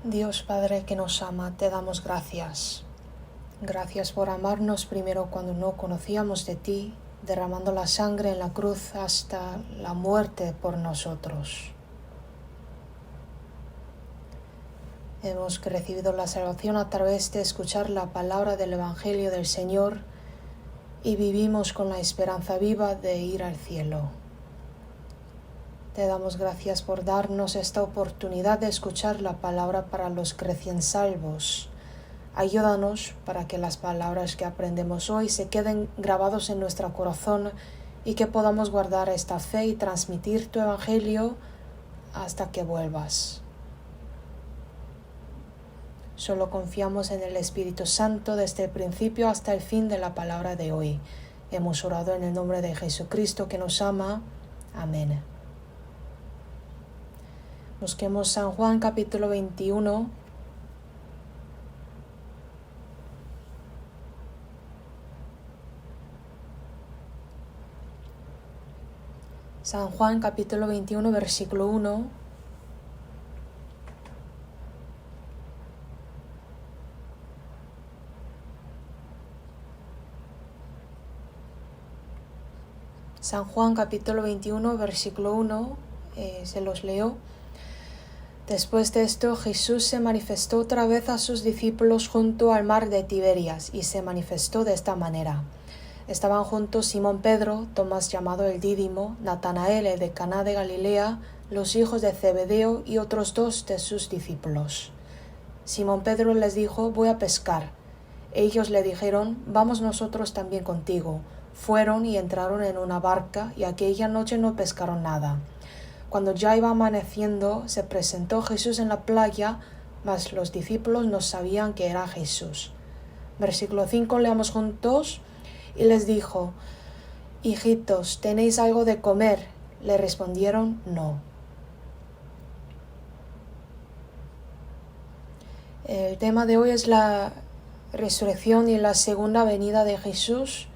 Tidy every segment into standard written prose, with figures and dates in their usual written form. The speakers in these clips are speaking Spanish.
Dios Padre que nos ama, te damos gracias. Gracias por amarnos primero cuando no conocíamos de ti, derramando la sangre en la cruz hasta la muerte por nosotros. Hemos recibido la salvación a través de escuchar la palabra del Evangelio del Señor y vivimos con la esperanza viva de ir al cielo. Te damos gracias por darnos esta oportunidad de escuchar la palabra para los recién salvos. Ayúdanos para que las palabras que aprendemos hoy se queden grabados en nuestro corazón y que podamos guardar esta fe y transmitir tu Evangelio hasta que vuelvas. Solo confiamos en el Espíritu Santo desde el principio hasta el fin de la palabra de hoy. Hemos orado en el nombre de Jesucristo que nos ama. Amén. Busquemos San Juan capítulo 21. San Juan capítulo 21 versículo 1. San Juan capítulo 21 versículo 1, se los leo. Después de esto, Jesús se manifestó otra vez a sus discípulos junto al mar de Tiberias y se manifestó de esta manera. Estaban juntos Simón Pedro, Tomás llamado el Dídimo, Natanael el de Caná de Galilea, los hijos de Zebedeo y otros dos de sus discípulos. Simón Pedro les dijo: voy a pescar. Ellos le dijeron: vamos nosotros también contigo. Fueron y entraron en una barca y aquella noche no pescaron nada. Cuando ya iba amaneciendo, se presentó Jesús en la playa, mas los discípulos no sabían que era Jesús. Versículo 5, leamos juntos. Y les dijo: hijitos, ¿tenéis algo de comer? Le respondieron: no. El tema de hoy es la resurrección y la segunda venida de Jesús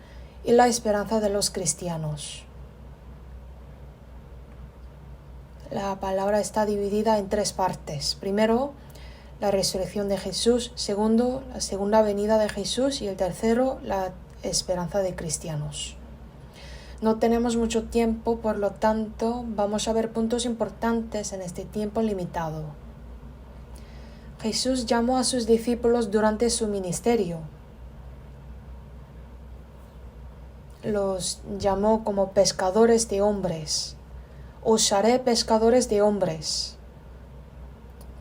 y la esperanza de los cristianos. La palabra está dividida en tres partes. Primero, la resurrección de Jesús. Segundo, la segunda venida de Jesús. Y el tercero, la esperanza de cristianos. No tenemos mucho tiempo, por lo tanto, vamos a ver puntos importantes en este tiempo limitado. Jesús llamó a sus discípulos durante su ministerio. Los llamó como pescadores de hombres. Os haré pescadores de hombres.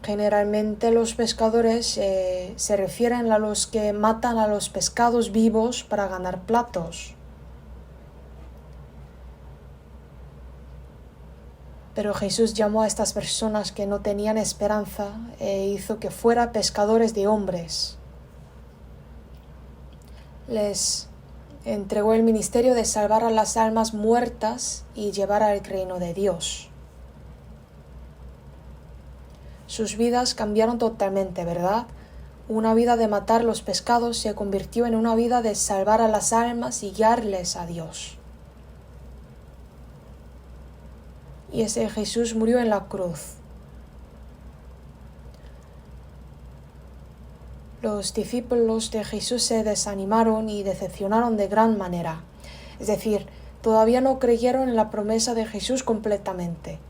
Generalmente los pescadores se refieren a los que matan a los pescados vivos para ganar platos. Pero Jesús llamó a estas personas que no tenían esperanza e hizo que fueran pescadores de hombres. Les entregó el ministerio de salvar a las almas muertas y llevar al reino de Dios. Sus vidas cambiaron totalmente, ¿verdad? Una vida de matar los pescados se convirtió en una vida de salvar a las almas y guiarles a Dios. Y ese Jesús murió en la cruz. Los discípulos de Jesús se desanimaron y decepcionaron de gran manera. Es decir, todavía no creyeron en la promesa de Jesús completamente.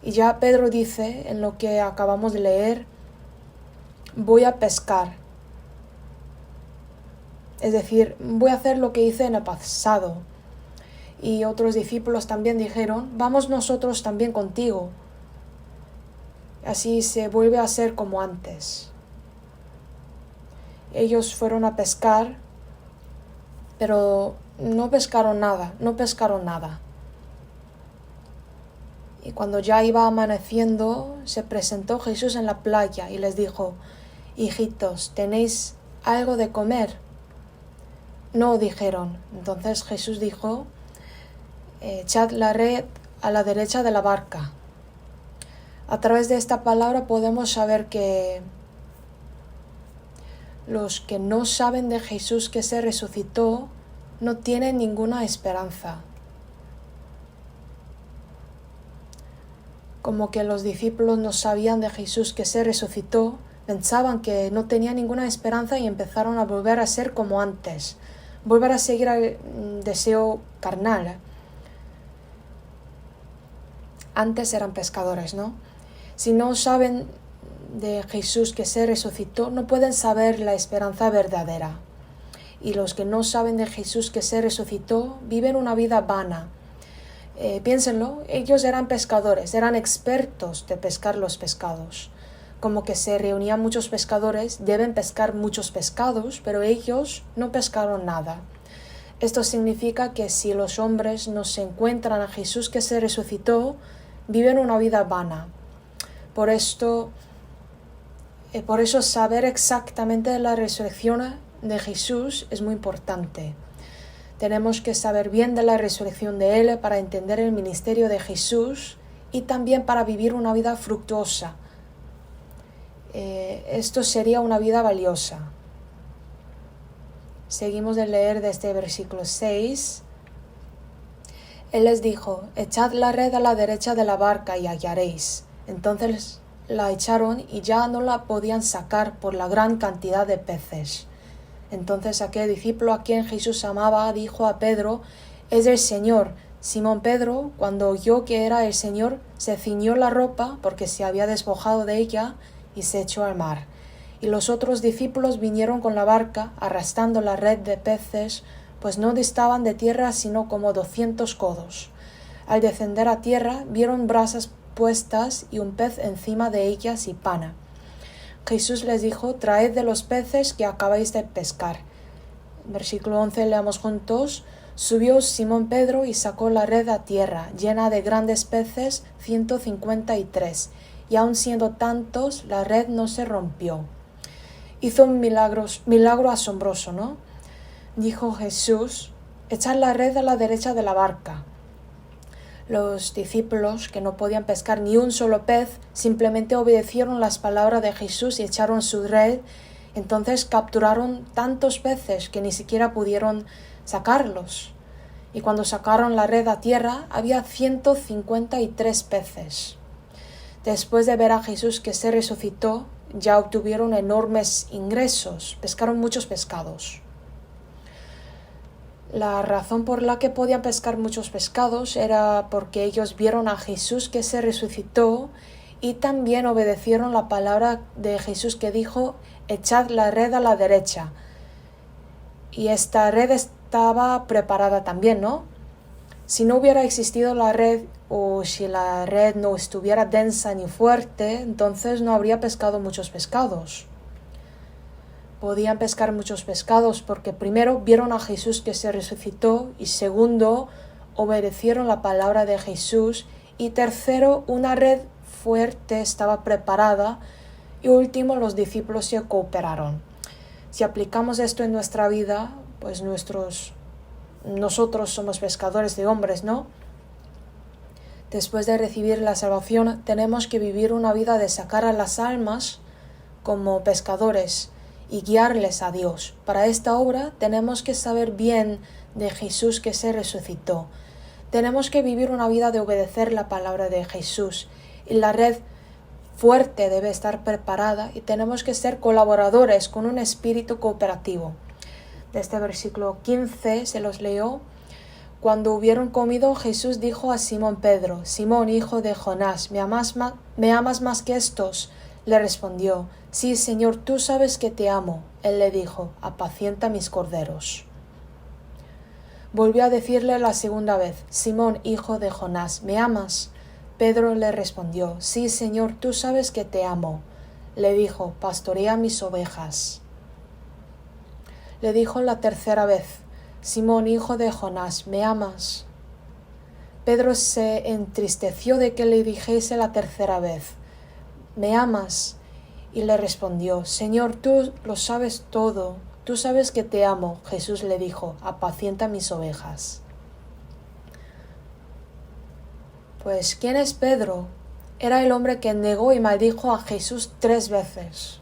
Y ya Pedro dice, en lo que acabamos de leer: voy a pescar. Es decir, voy a hacer lo que hice en el pasado. Y otros discípulos también dijeron: vamos nosotros también contigo. Así se vuelve a ser como antes. Ellos fueron a pescar, pero no pescaron nada. Y cuando ya iba amaneciendo, se presentó Jesús en la playa y les dijo: hijitos, ¿tenéis algo de comer? No, dijeron. Entonces Jesús dijo: echad la red a la derecha de la barca. A través de esta palabra podemos saber que los que no saben de Jesús que se resucitó no tienen ninguna esperanza. Como que los discípulos no sabían de Jesús que se resucitó, pensaban que no tenía ninguna esperanza y empezaron a volver a ser como antes, volver a seguir el deseo carnal. Antes eran pescadores, ¿no? Si no saben de Jesús que se resucitó, no pueden saber la esperanza verdadera. Y los que no saben de Jesús que se resucitó viven una vida vana. Piénsenlo, ellos eran pescadores, eran expertos de pescar los pescados. Como que se reunían muchos pescadores, deben pescar muchos pescados, pero ellos no pescaron nada. Esto significa que si los hombres no se encuentran a Jesús que se resucitó, viven una vida vana. Por eso saber exactamente la resurrección de Jesús es muy importante. Tenemos que saber bien de la resurrección de Él para entender el ministerio de Jesús y también para vivir una vida fructuosa. Esto sería una vida valiosa. Seguimos de leer desde versículo 6. Él les dijo: echad la red a la derecha de la barca y hallaréis. Entonces la echaron y ya no la podían sacar por la gran cantidad de peces. Entonces aquel discípulo a quien Jesús amaba dijo a Pedro: es el Señor. Simón Pedro, cuando oyó que era el Señor, se ciñó la ropa porque se había despojado de ella y se echó al mar. Y los otros discípulos vinieron con la barca, arrastrando la red de peces, pues no distaban de tierra sino como 200 codos. Al descender a tierra, vieron brasas puestas y un pez encima de ellas y pana. Jesús les dijo: traed de los peces que acabáis de pescar. Versículo 11, leamos juntos. Subió Simón Pedro y sacó la red a tierra, llena de grandes peces, 153, y aun siendo tantos, la red no se rompió. Hizo un milagro asombroso, ¿no? Dijo Jesús: echad la red a la derecha de la barca. Los discípulos, que no podían pescar ni un solo pez, simplemente obedecieron las palabras de Jesús y echaron su red. Entonces capturaron tantos peces que ni siquiera pudieron sacarlos. Y cuando sacaron la red a tierra, había 153 peces. Después de ver a Jesús que se resucitó, ya obtuvieron enormes ingresos, pescaron muchos pescados. La razón por la que podían pescar muchos pescados era porque ellos vieron a Jesús que se resucitó y también obedecieron la palabra de Jesús que dijo: echad la red a la derecha. Y esta red estaba preparada también, ¿no? Si no hubiera existido la red o si la red no estuviera densa ni fuerte, entonces no habría pescado muchos pescados. Podían pescar muchos pescados porque primero vieron a Jesús que se resucitó y segundo, obedecieron la palabra de Jesús y tercero, una red fuerte estaba preparada y último, los discípulos se cooperaron. Si aplicamos esto en nuestra vida, pues nosotros somos pescadores de hombres, ¿no? Después de recibir la salvación, tenemos que vivir una vida de sacar a las almas como pescadores y guiarles a Dios. Para esta obra tenemos que saber bien de Jesús que se resucitó. Tenemos que vivir una vida de obedecer la palabra de Jesús. Y la red fuerte debe estar preparada y tenemos que ser colaboradores con un espíritu cooperativo. Desde versículo 15 se los leo. Cuando hubieron comido, Jesús dijo a Simón Pedro: Simón, hijo de Jonás, ¿me amas más que estos? Le respondió: sí, Señor, tú sabes que te amo. Él le dijo: apacienta mis corderos. Volvió a decirle la segunda vez: Simón, hijo de Jonás, ¿me amas? Pedro le respondió: sí, Señor, tú sabes que te amo. Le dijo: pastorea mis ovejas. Le dijo la tercera vez: Simón, hijo de Jonás, ¿me amas? Pedro se entristeció de que le dijese la tercera vez: ¿me amas? Y le respondió: Señor, tú lo sabes todo, tú sabes que te amo. Jesús le dijo: apacienta mis ovejas. Pues, ¿quién es Pedro? Era el hombre que negó y maldijo a Jesús 3 veces.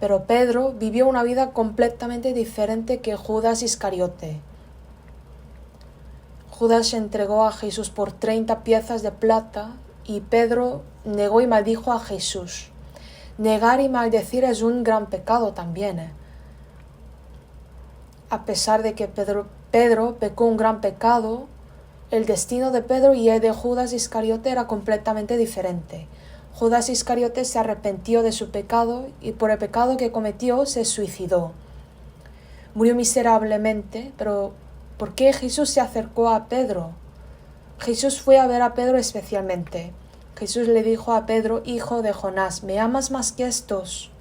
Pero Pedro vivió una vida completamente diferente que Judas Iscariote. Judas entregó a Jesús por 30 piezas de plata y Pedro negó y maldijo a Jesús. Negar y maldecir es un gran pecado también. A pesar de que Pedro pecó un gran pecado, el destino de Pedro y el de Judas Iscariote era completamente diferente. Judas Iscariote se arrepintió de su pecado y por el pecado que cometió se suicidó. Murió miserablemente, pero ¿por qué Jesús se acercó a Pedro? Jesús fue a ver a Pedro especialmente. Jesús le dijo a Pedro: hijo de Jonás, ¿me amas más que estos?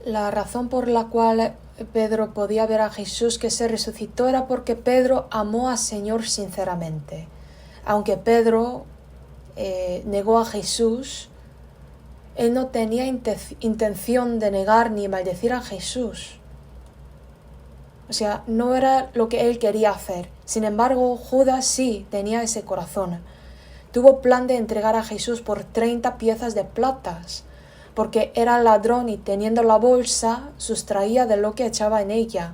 La razón por la cual Pedro podía ver a Jesús que se resucitó era porque Pedro amó al Señor sinceramente. Aunque Pedro negó a Jesús, él no tenía intención de negar ni maldecir a Jesús. O sea, no era lo que él quería hacer. Sin embargo, Judas sí tenía ese corazón. Tuvo plan de entregar a Jesús por 30 piezas de platas, porque era ladrón y teniendo la bolsa sustraía de lo que echaba en ella.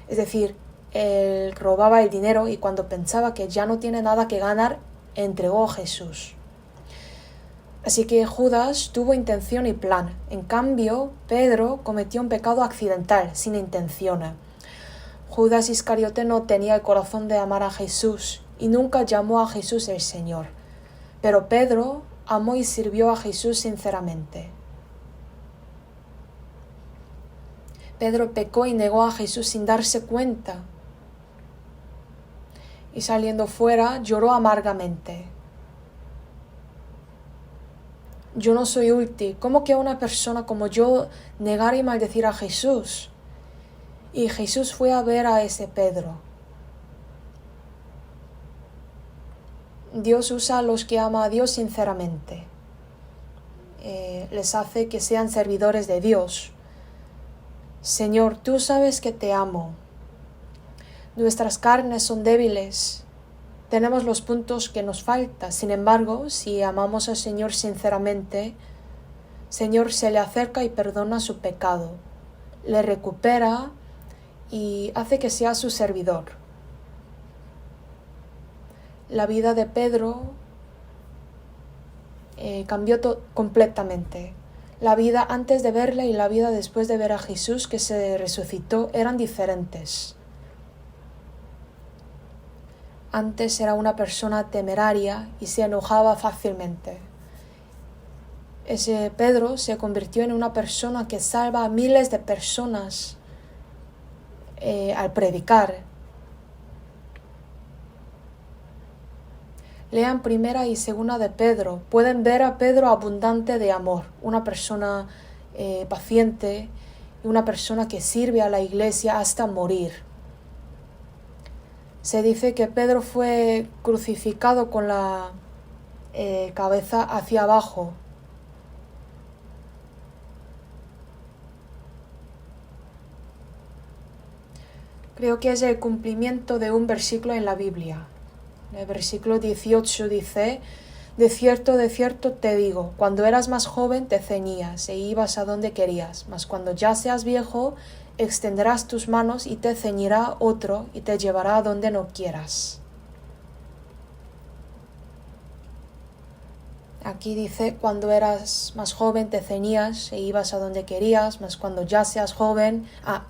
Es decir, él robaba el dinero y cuando pensaba que ya no tiene nada que ganar, entregó a Jesús. Así que Judas tuvo intención y plan. En cambio, Pedro cometió un pecado accidental, sin intención. Judas Iscariote no tenía el corazón de amar a Jesús y nunca llamó a Jesús el Señor. Pero Pedro amó y sirvió a Jesús sinceramente. Pedro pecó y negó a Jesús sin darse cuenta. Y saliendo fuera, lloró amargamente. Yo no soy útil. ¿Cómo que una persona como yo negar y maldecir a Jesús? Y Jesús fue a ver a ese Pedro. Dios usa a los que ama a Dios sinceramente. Les hace que sean servidores de Dios. Señor, tú sabes que te amo. Nuestras carnes son débiles. Tenemos los puntos que nos faltan. Sin embargo, si amamos al Señor sinceramente, Señor se le acerca y perdona su pecado. Le recupera y hace que sea su servidor. La vida de Pedro cambió completamente. La vida antes de verle y la vida después de ver a Jesús que se resucitó eran diferentes. Antes era una persona temeraria y se enojaba fácilmente. Ese Pedro se convirtió en una persona que salva a miles de personas al predicar. Lean primera y segunda de Pedro. Pueden ver a Pedro abundante de amor, una persona paciente y una persona que sirve a la iglesia hasta morir. Se dice que Pedro fue crucificado con la cabeza hacia abajo. Creo que es el cumplimiento de un versículo en la Biblia. El versículo 18 dice: de cierto te digo, cuando eras más joven te ceñías e ibas a donde querías, mas cuando ya seas viejo, extenderás tus manos y te ceñirá otro y te llevará a donde no quieras. Aquí dice, cuando eras más joven te ceñías e ibas a donde querías, mas cuando ya seas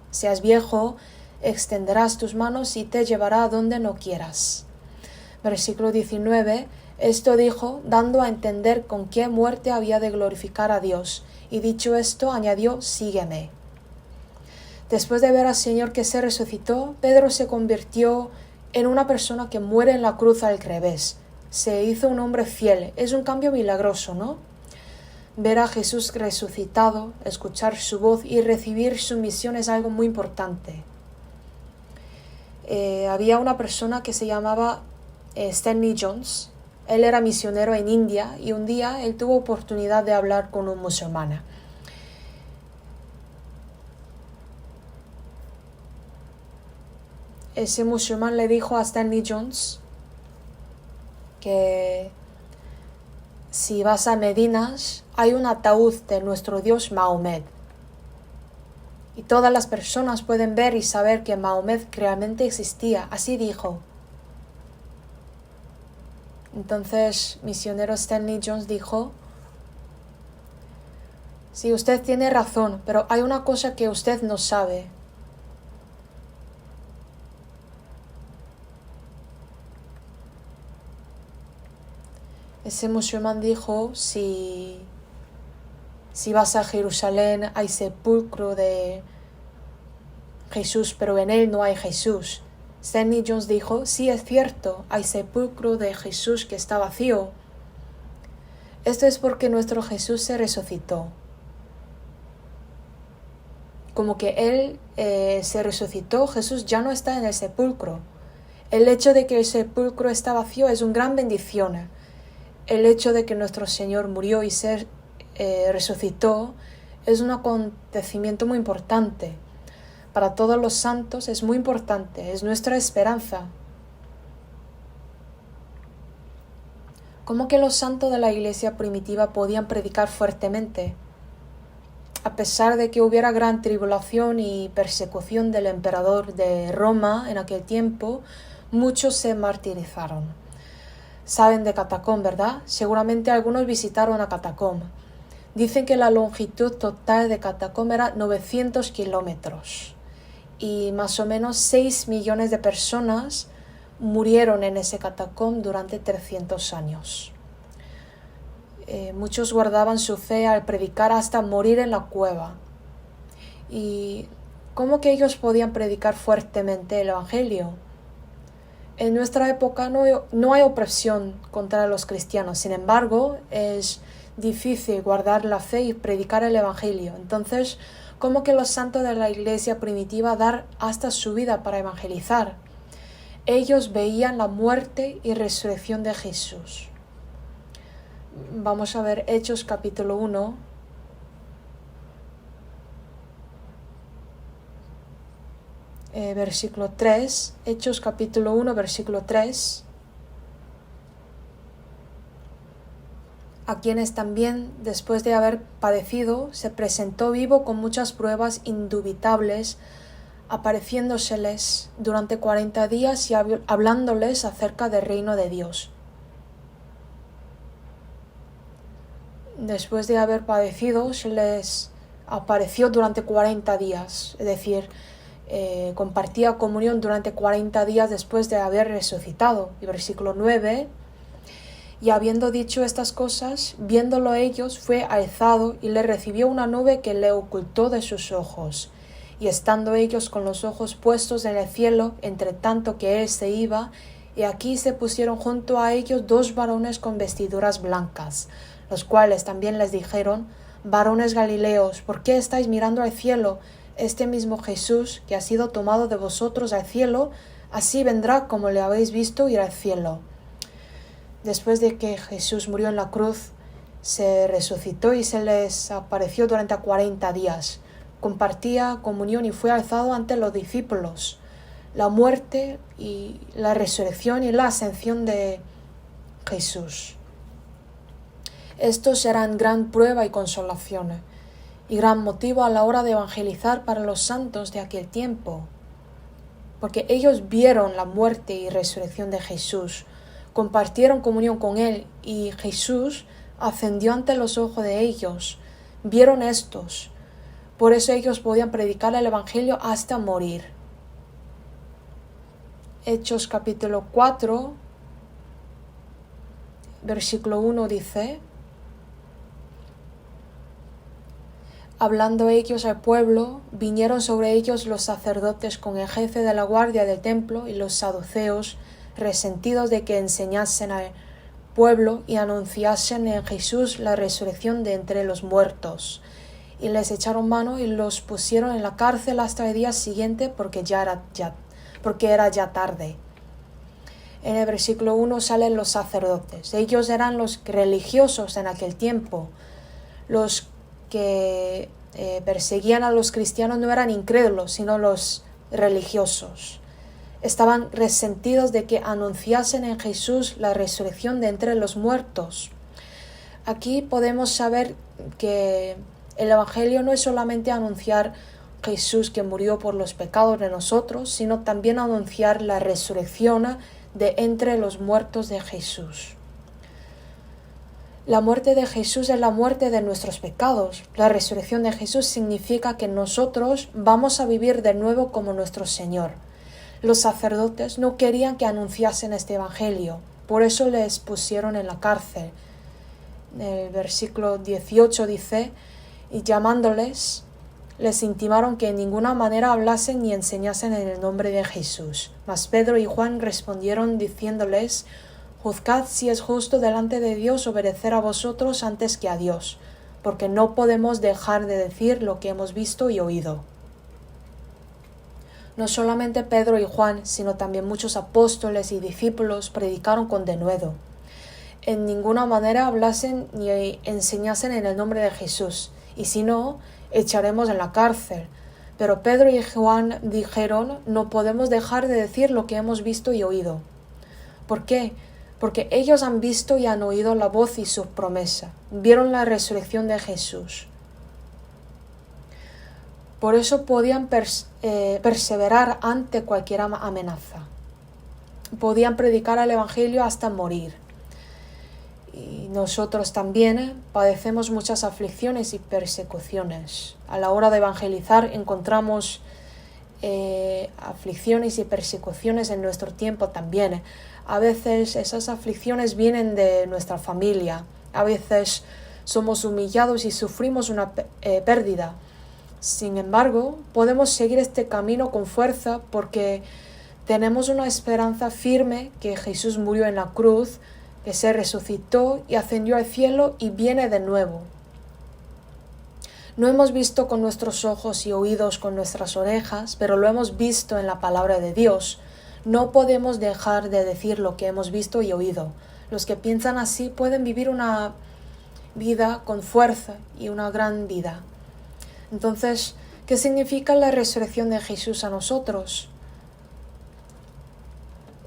seas viejo, extenderás tus manos y te llevará a donde no quieras. Versículo 19, esto dijo, dando a entender con qué muerte había de glorificar a Dios, y dicho esto, añadió, sígueme. Después de ver al Señor que se resucitó, Pedro se convirtió en una persona que muere en la cruz al revés. Se hizo un hombre fiel. Es un cambio milagroso, ¿no? Ver a Jesús resucitado, escuchar su voz y recibir su misión es algo muy importante. Había una persona que se llamaba Stanley Jones. Él era misionero en India y un día él tuvo oportunidad de hablar con un musulmán. Ese musulmán le dijo a Stanley Jones que si vas a Medina hay un ataúd de nuestro Dios Mahomet. y todas las personas pueden ver y saber que Mahomet realmente existía. Así dijo. Entonces, misionero Stanley Jones dijo: sí, usted tiene razón, pero hay una cosa que usted no sabe. Ese musulmán dijo: si vas a Jerusalén hay sepulcro de Jesús, pero en él no hay Jesús. Stanley Jones dijo: sí, es cierto, hay sepulcro de Jesús que está vacío. Esto es porque nuestro Jesús se resucitó. Como que Él se resucitó, Jesús ya no está en el sepulcro. El hecho de que el sepulcro está vacío es una gran bendición. El hecho de que nuestro Señor murió y se resucitó es un acontecimiento muy importante. Para todos los santos es muy importante, es nuestra esperanza. ¿Cómo que los santos de la iglesia primitiva podían predicar fuertemente? A pesar de que hubiera gran tribulación y persecución del emperador de Roma en aquel tiempo, muchos se martirizaron. Saben de Catacomb, ¿verdad? Seguramente algunos visitaron a Catacomb. Dicen que la longitud total de Catacomb era 900 kilómetros y más o menos 6 millones de personas murieron en ese Catacomb durante 300 años. Muchos guardaban su fe al predicar hasta morir en la cueva. ¿Y cómo que ellos podían predicar fuertemente el Evangelio? En nuestra época no hay opresión contra los cristianos, sin embargo, es difícil guardar la fe y predicar el Evangelio. Entonces, ¿cómo que los santos de la iglesia primitiva dar hasta su vida para evangelizar? Ellos veían la muerte y resurrección de Jesús. Vamos a ver Hechos capítulo 1. Versículo 3. Hechos capítulo 1, versículo 3. A quienes también, después de haber padecido, se presentó vivo con muchas pruebas indubitables, apareciéndoseles durante 40 días y hablándoles acerca del reino de Dios. Después de haber padecido, se les apareció durante 40 días, es decir, compartía comunión durante 40 días después de haber resucitado. Y versículo 9, y habiendo dicho estas cosas, viéndolo ellos, fue alzado y le recibió una nube que le ocultó de sus ojos. Y estando ellos con los ojos puestos en el cielo, entre tanto que él se iba, y aquí se pusieron junto a ellos 2 varones con vestiduras blancas, los cuales también les dijeron: varones galileos, ¿por qué estáis mirando al cielo? Este mismo Jesús, que ha sido tomado de vosotros al cielo, así vendrá como le habéis visto ir al cielo. Después de que Jesús murió en la cruz, se resucitó y se les apareció durante 40 días. Compartía comunión y fue alzado ante los discípulos. La muerte y la resurrección y la ascensión de Jesús. Estos serán gran prueba y consolación, y gran motivo a la hora de evangelizar para los santos de aquel tiempo, porque ellos vieron la muerte y resurrección de Jesús, compartieron comunión con Él, y Jesús ascendió ante los ojos de ellos. Vieron estos, por eso ellos podían predicar el Evangelio hasta morir. Hechos capítulo 4, versículo 1 dice: hablando ellos al pueblo, vinieron sobre ellos los sacerdotes con el jefe de la guardia del templo y los saduceos, resentidos de que enseñasen al pueblo y anunciasen en Jesús la resurrección de entre los muertos. Y les echaron mano y los pusieron en la cárcel hasta el día siguiente, porque era ya tarde. En el versículo 1 salen los sacerdotes. Ellos eran los religiosos en aquel tiempo. Los que perseguían a los cristianos no eran incrédulos, sino los religiosos. Estaban resentidos de que anunciasen en Jesús la resurrección de entre los muertos. Aquí podemos saber que el Evangelio no es solamente anunciar Jesús que murió por los pecados de nosotros, sino también anunciar la resurrección de entre los muertos de Jesús. La muerte de Jesús es la muerte de nuestros pecados. La resurrección de Jesús significa que nosotros vamos a vivir de nuevo como nuestro Señor. Los sacerdotes no querían que anunciasen este evangelio, por eso les pusieron en la cárcel. El versículo 18 dice, y llamándoles, les intimaron que en ninguna manera hablasen ni enseñasen en el nombre de Jesús. Mas Pedro y Juan respondieron diciéndoles, juzgad si es justo delante de Dios obedecer a vosotros antes que a Dios, porque no podemos dejar de decir lo que hemos visto y oído. No solamente Pedro y Juan, sino también muchos apóstoles y discípulos predicaron con denuedo. En ninguna manera hablasen ni enseñasen en el nombre de Jesús, y si no, echaremos en la cárcel. Pero Pedro y Juan dijeron, no podemos dejar de decir lo que hemos visto y oído. ¿Por qué? Porque ellos han visto y han oído la voz y su promesa, vieron la resurrección de Jesús. Por eso podían perseverar ante cualquier amenaza. Podían predicar el Evangelio hasta morir. Y nosotros también padecemos muchas aflicciones y persecuciones. A la hora de evangelizar encontramos aflicciones y persecuciones en nuestro tiempo también. A veces esas aflicciones vienen de nuestra familia. A veces somos humillados y sufrimos una pérdida. Sin embargo, podemos seguir este camino con fuerza porque tenemos una esperanza firme que Jesús murió en la cruz, que se resucitó y ascendió al cielo y viene de nuevo. No hemos visto con nuestros ojos y oídos con nuestras orejas, pero lo hemos visto en la palabra de Dios. No podemos dejar de decir lo que hemos visto y oído. Los que piensan así pueden vivir una vida con fuerza y una gran vida. Entonces, ¿qué significa la resurrección de Jesús a nosotros?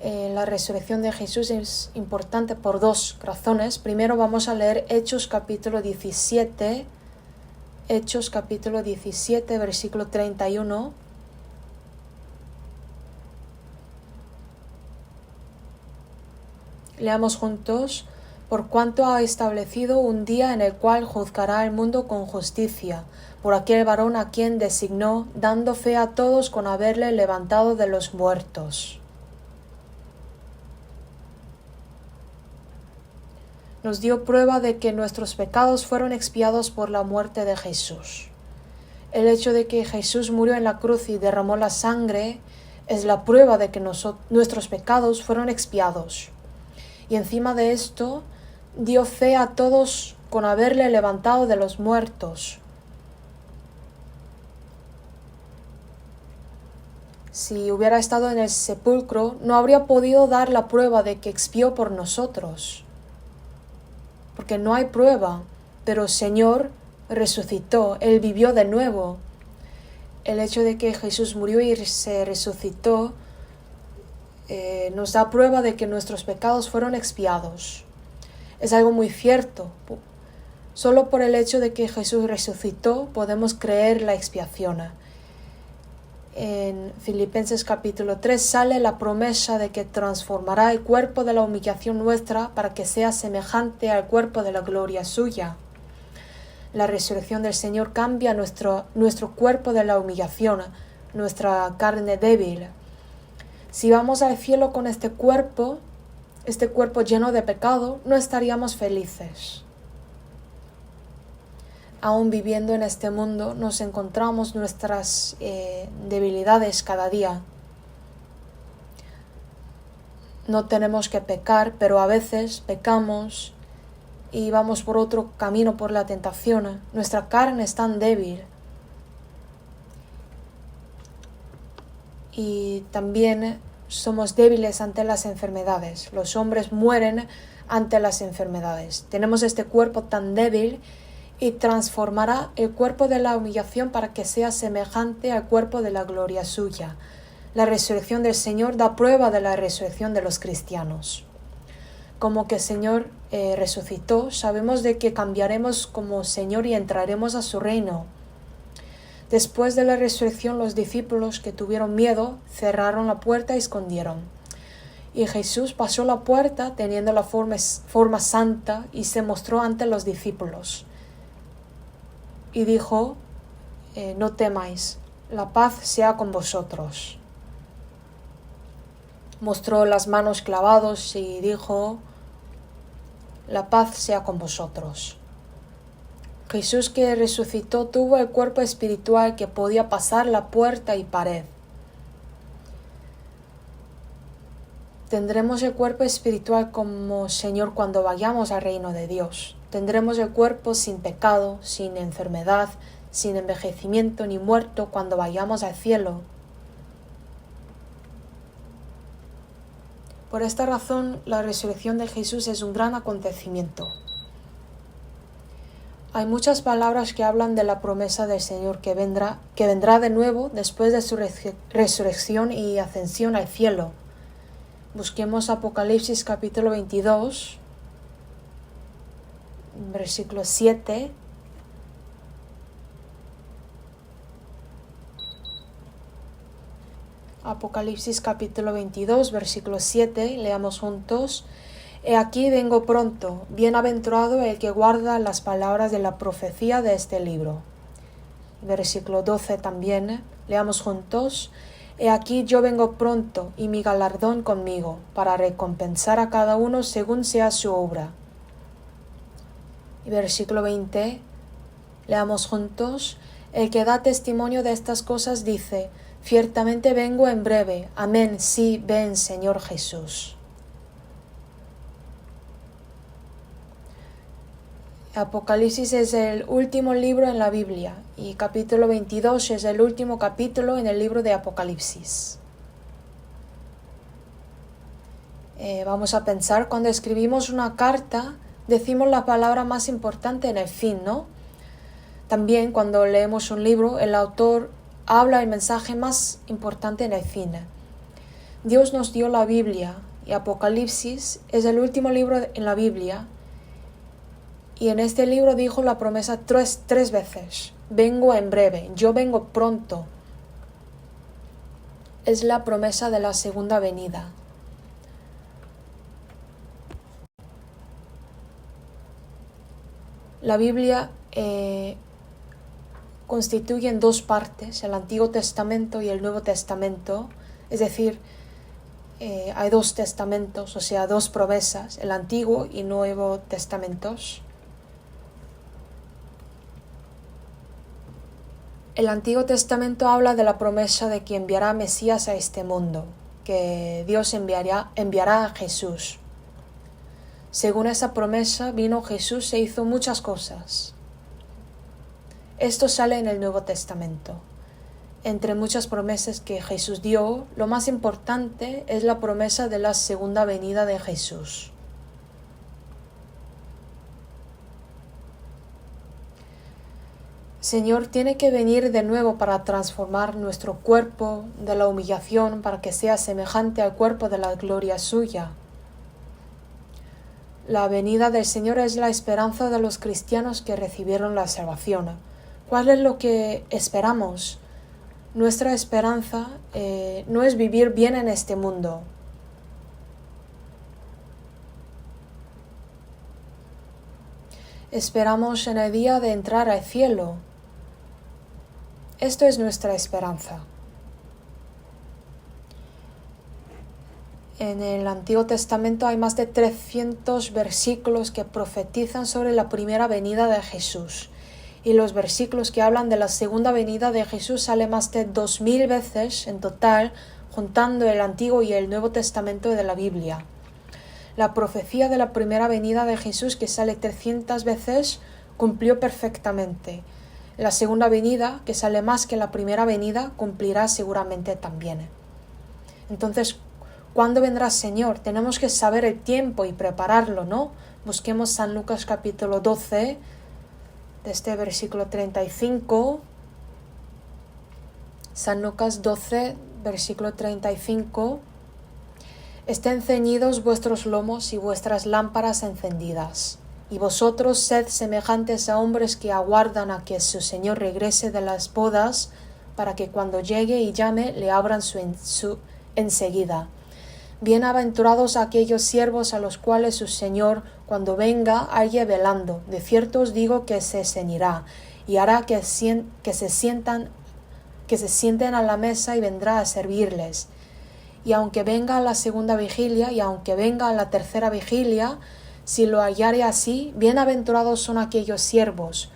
La resurrección de Jesús es importante por dos razones. Primero vamos a leer Hechos capítulo 17, versículo 31. Leamos juntos. Por cuanto ha establecido un día en el cual juzgará al mundo con justicia, por aquel varón a quien designó, dando fe a todos con haberle levantado de los muertos. Nos dio prueba de que nuestros pecados fueron expiados por la muerte de Jesús. El hecho de que Jesús murió en la cruz y derramó la sangre es la prueba de que nuestros pecados fueron expiados. Y encima de esto, dio fe a todos con haberle levantado de los muertos. Si hubiera estado en el sepulcro, no habría podido dar la prueba de que expió por nosotros. Porque no hay prueba, pero el Señor resucitó, Él vivió de nuevo. El hecho de que Jesús murió y se resucitó nos da prueba de que nuestros pecados fueron expiados. Es algo muy cierto. Solo por el hecho de que Jesús resucitó podemos creer la expiación. En Filipenses capítulo 3 sale la promesa de que transformará el cuerpo de la humillación nuestra para que sea semejante al cuerpo de la gloria suya. La resurrección del Señor cambia nuestro cuerpo de la humillación, nuestra carne débil. Si vamos al cielo con este cuerpo lleno de pecado, no estaríamos felices. Aún viviendo en este mundo, nos encontramos nuestras debilidades cada día. No tenemos que pecar, pero a veces pecamos y vamos por otro camino, por la tentación. Nuestra carne es tan débil. Y también somos débiles ante las enfermedades. Los hombres mueren ante las enfermedades. Tenemos este cuerpo tan débil y transformará el cuerpo de la humillación para que sea semejante al cuerpo de la gloria suya. La resurrección del Señor da prueba de la resurrección de los cristianos. Como que el Señor resucitó, sabemos de que cambiaremos como Señor y entraremos a su reino. Después de la resurrección, los discípulos que tuvieron miedo cerraron la puerta y escondieron. Y Jesús pasó la puerta teniendo la forma santa y se mostró ante los discípulos. Y dijo, no temáis, la paz sea con vosotros. Mostró las manos clavados y dijo, la paz sea con vosotros. Jesús que resucitó tuvo el cuerpo espiritual que podía pasar la puerta y pared. Tendremos el cuerpo espiritual como Señor cuando vayamos al reino de Dios. Tendremos el cuerpo sin pecado, sin enfermedad, sin envejecimiento ni muerto cuando vayamos al cielo. Por esta razón, la resurrección de Jesús es un gran acontecimiento. Hay muchas palabras que hablan de la promesa del Señor que vendrá de nuevo después de su resurrección y ascensión al cielo. Busquemos Apocalipsis capítulo 22, versículo 7. Apocalipsis capítulo 22, versículo 7, leamos juntos. He aquí vengo pronto, bienaventurado el que guarda las palabras de la profecía de este libro. Versículo 12 también, leamos juntos. He aquí yo vengo pronto y mi galardón conmigo, para recompensar a cada uno según sea su obra. Versículo 20, leamos juntos. El que da testimonio de estas cosas dice, ciertamente vengo en breve. Amén, sí, ven, Señor Jesús. Apocalipsis es el último libro en la Biblia y capítulo 22 es el último capítulo en el libro de Apocalipsis. Vamos a pensar, cuando escribimos una carta, decimos la palabra más importante en el fin, ¿no? También cuando leemos un libro, el autor habla el mensaje más importante en el fin. Dios nos dio la Biblia y Apocalipsis es el último libro en la Biblia. Y en este libro dijo la promesa tres veces. Vengo en breve, yo vengo pronto. Es la promesa de la segunda venida. La Biblia constituye en dos partes, el Antiguo Testamento y el Nuevo Testamento. Es decir, hay dos testamentos, o sea, dos promesas, el Antiguo y Nuevo Testamentos. El Antiguo Testamento habla de la promesa de que enviará a Mesías a este mundo, que Dios enviará a Jesús. Según esa promesa, vino Jesús e hizo muchas cosas. Esto sale en el Nuevo Testamento. Entre muchas promesas que Jesús dio, lo más importante es la promesa de la segunda venida de Jesús. Señor tiene que venir de nuevo para transformar nuestro cuerpo de la humillación para que sea semejante al cuerpo de la gloria suya. La venida del Señor es la esperanza de los cristianos que recibieron la salvación. ¿Cuál es lo que esperamos? Nuestra esperanza no es vivir bien en este mundo. Esperamos en el día de entrar al cielo. Esto es nuestra esperanza. En el Antiguo Testamento hay más de 300 versículos que profetizan sobre la primera venida de Jesús. Y los versículos que hablan de la segunda venida de Jesús salen más de 2000 veces en total, juntando el Antiguo y el Nuevo Testamento de la Biblia. La profecía de la primera venida de Jesús, que sale 300 veces, cumplió perfectamente. La segunda venida, que sale más que la primera venida, cumplirá seguramente también. Entonces, ¿cuándo vendrá el Señor? Tenemos que saber el tiempo y prepararlo, ¿no? Busquemos San Lucas capítulo 12, desde versículo 35. San Lucas 12, versículo 35. Estén ceñidos vuestros lomos y vuestras lámparas encendidas. Y vosotros sed semejantes a hombres que aguardan a que su Señor regrese de las bodas, para que cuando llegue y llame le abran enseguida. Bienaventurados aquellos siervos a los cuales su Señor, cuando venga, halle velando. De cierto os digo que se ceñirá, y hará que se sienten a la mesa y vendrá a servirles. Y aunque venga a la segunda vigilia, y aunque venga a la tercera vigilia, si lo hallare así, bienaventurados son aquellos siervos.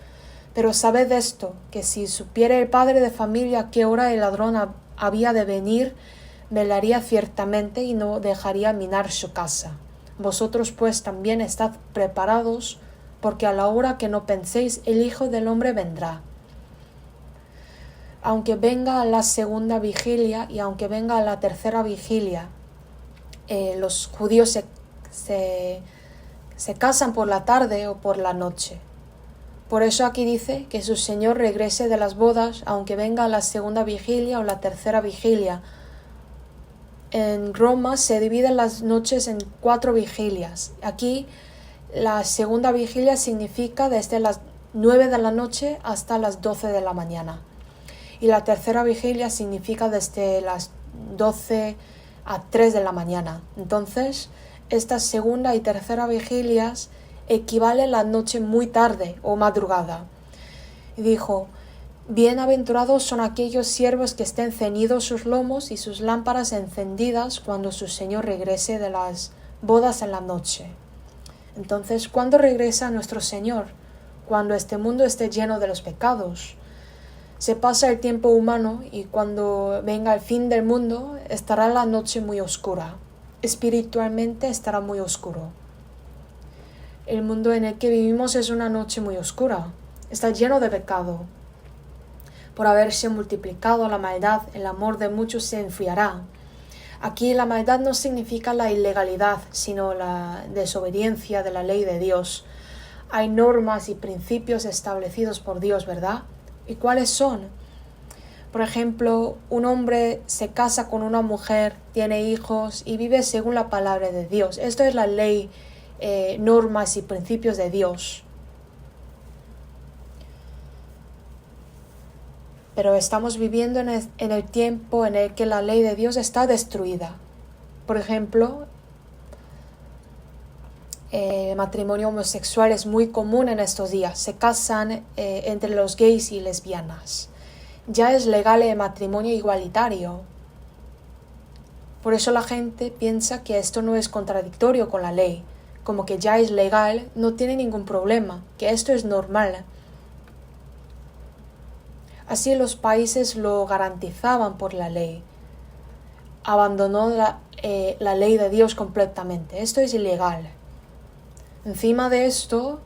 Pero sabed esto, que si supiere el padre de familia a qué hora el ladrón había de venir, velaría ciertamente y no dejaría minar su casa. Vosotros pues también estad preparados, porque a la hora que no penséis el Hijo del Hombre vendrá. Aunque venga a la segunda vigilia y aunque venga a la tercera vigilia, los judíos se casan por la tarde o por la noche. Por eso aquí dice que su Señor regrese de las bodas, aunque venga a la segunda vigilia o la tercera vigilia. En Roma se dividen las noches en 4 vigilias. Aquí la segunda vigilia significa desde las 9 de la noche hasta las 12 de la mañana. Y la tercera vigilia significa desde las 12 a 3 de la mañana. Entonces, estas segunda y tercera vigilias equivale a la noche muy tarde o madrugada. Y dijo: bienaventurados son aquellos siervos que estén ceñidos sus lomos y sus lámparas encendidas cuando su Señor regrese de las bodas en la noche. Entonces, ¿cuándo regresa nuestro Señor? Cuando este mundo esté lleno de los pecados. Se pasa el tiempo humano y cuando venga el fin del mundo estará la noche muy oscura. Espiritualmente estará muy oscuro. El mundo en el que vivimos es una noche muy oscura. Está lleno de pecado. Por haberse multiplicado la maldad, el amor de muchos se enfriará. Aquí la maldad no significa la ilegalidad, sino la desobediencia de la ley de Dios. Hay normas y principios establecidos por Dios, ¿verdad? ¿Y cuáles son? Por ejemplo, un hombre se casa con una mujer, tiene hijos y vive según la palabra de Dios. Esto es la ley, normas y principios de Dios. Pero estamos viviendo en el tiempo en el que la ley de Dios está destruida. Por ejemplo, el matrimonio homosexual es muy común en estos días. Se casan entre los gays y lesbianas. Ya es legal el matrimonio igualitario. Por eso la gente piensa que esto no es contradictorio con la ley. Como que ya es legal, no tiene ningún problema, que esto es normal. Así los países lo garantizaban por la ley. Abandonó la ley de Dios completamente. Esto es ilegal. Encima de esto,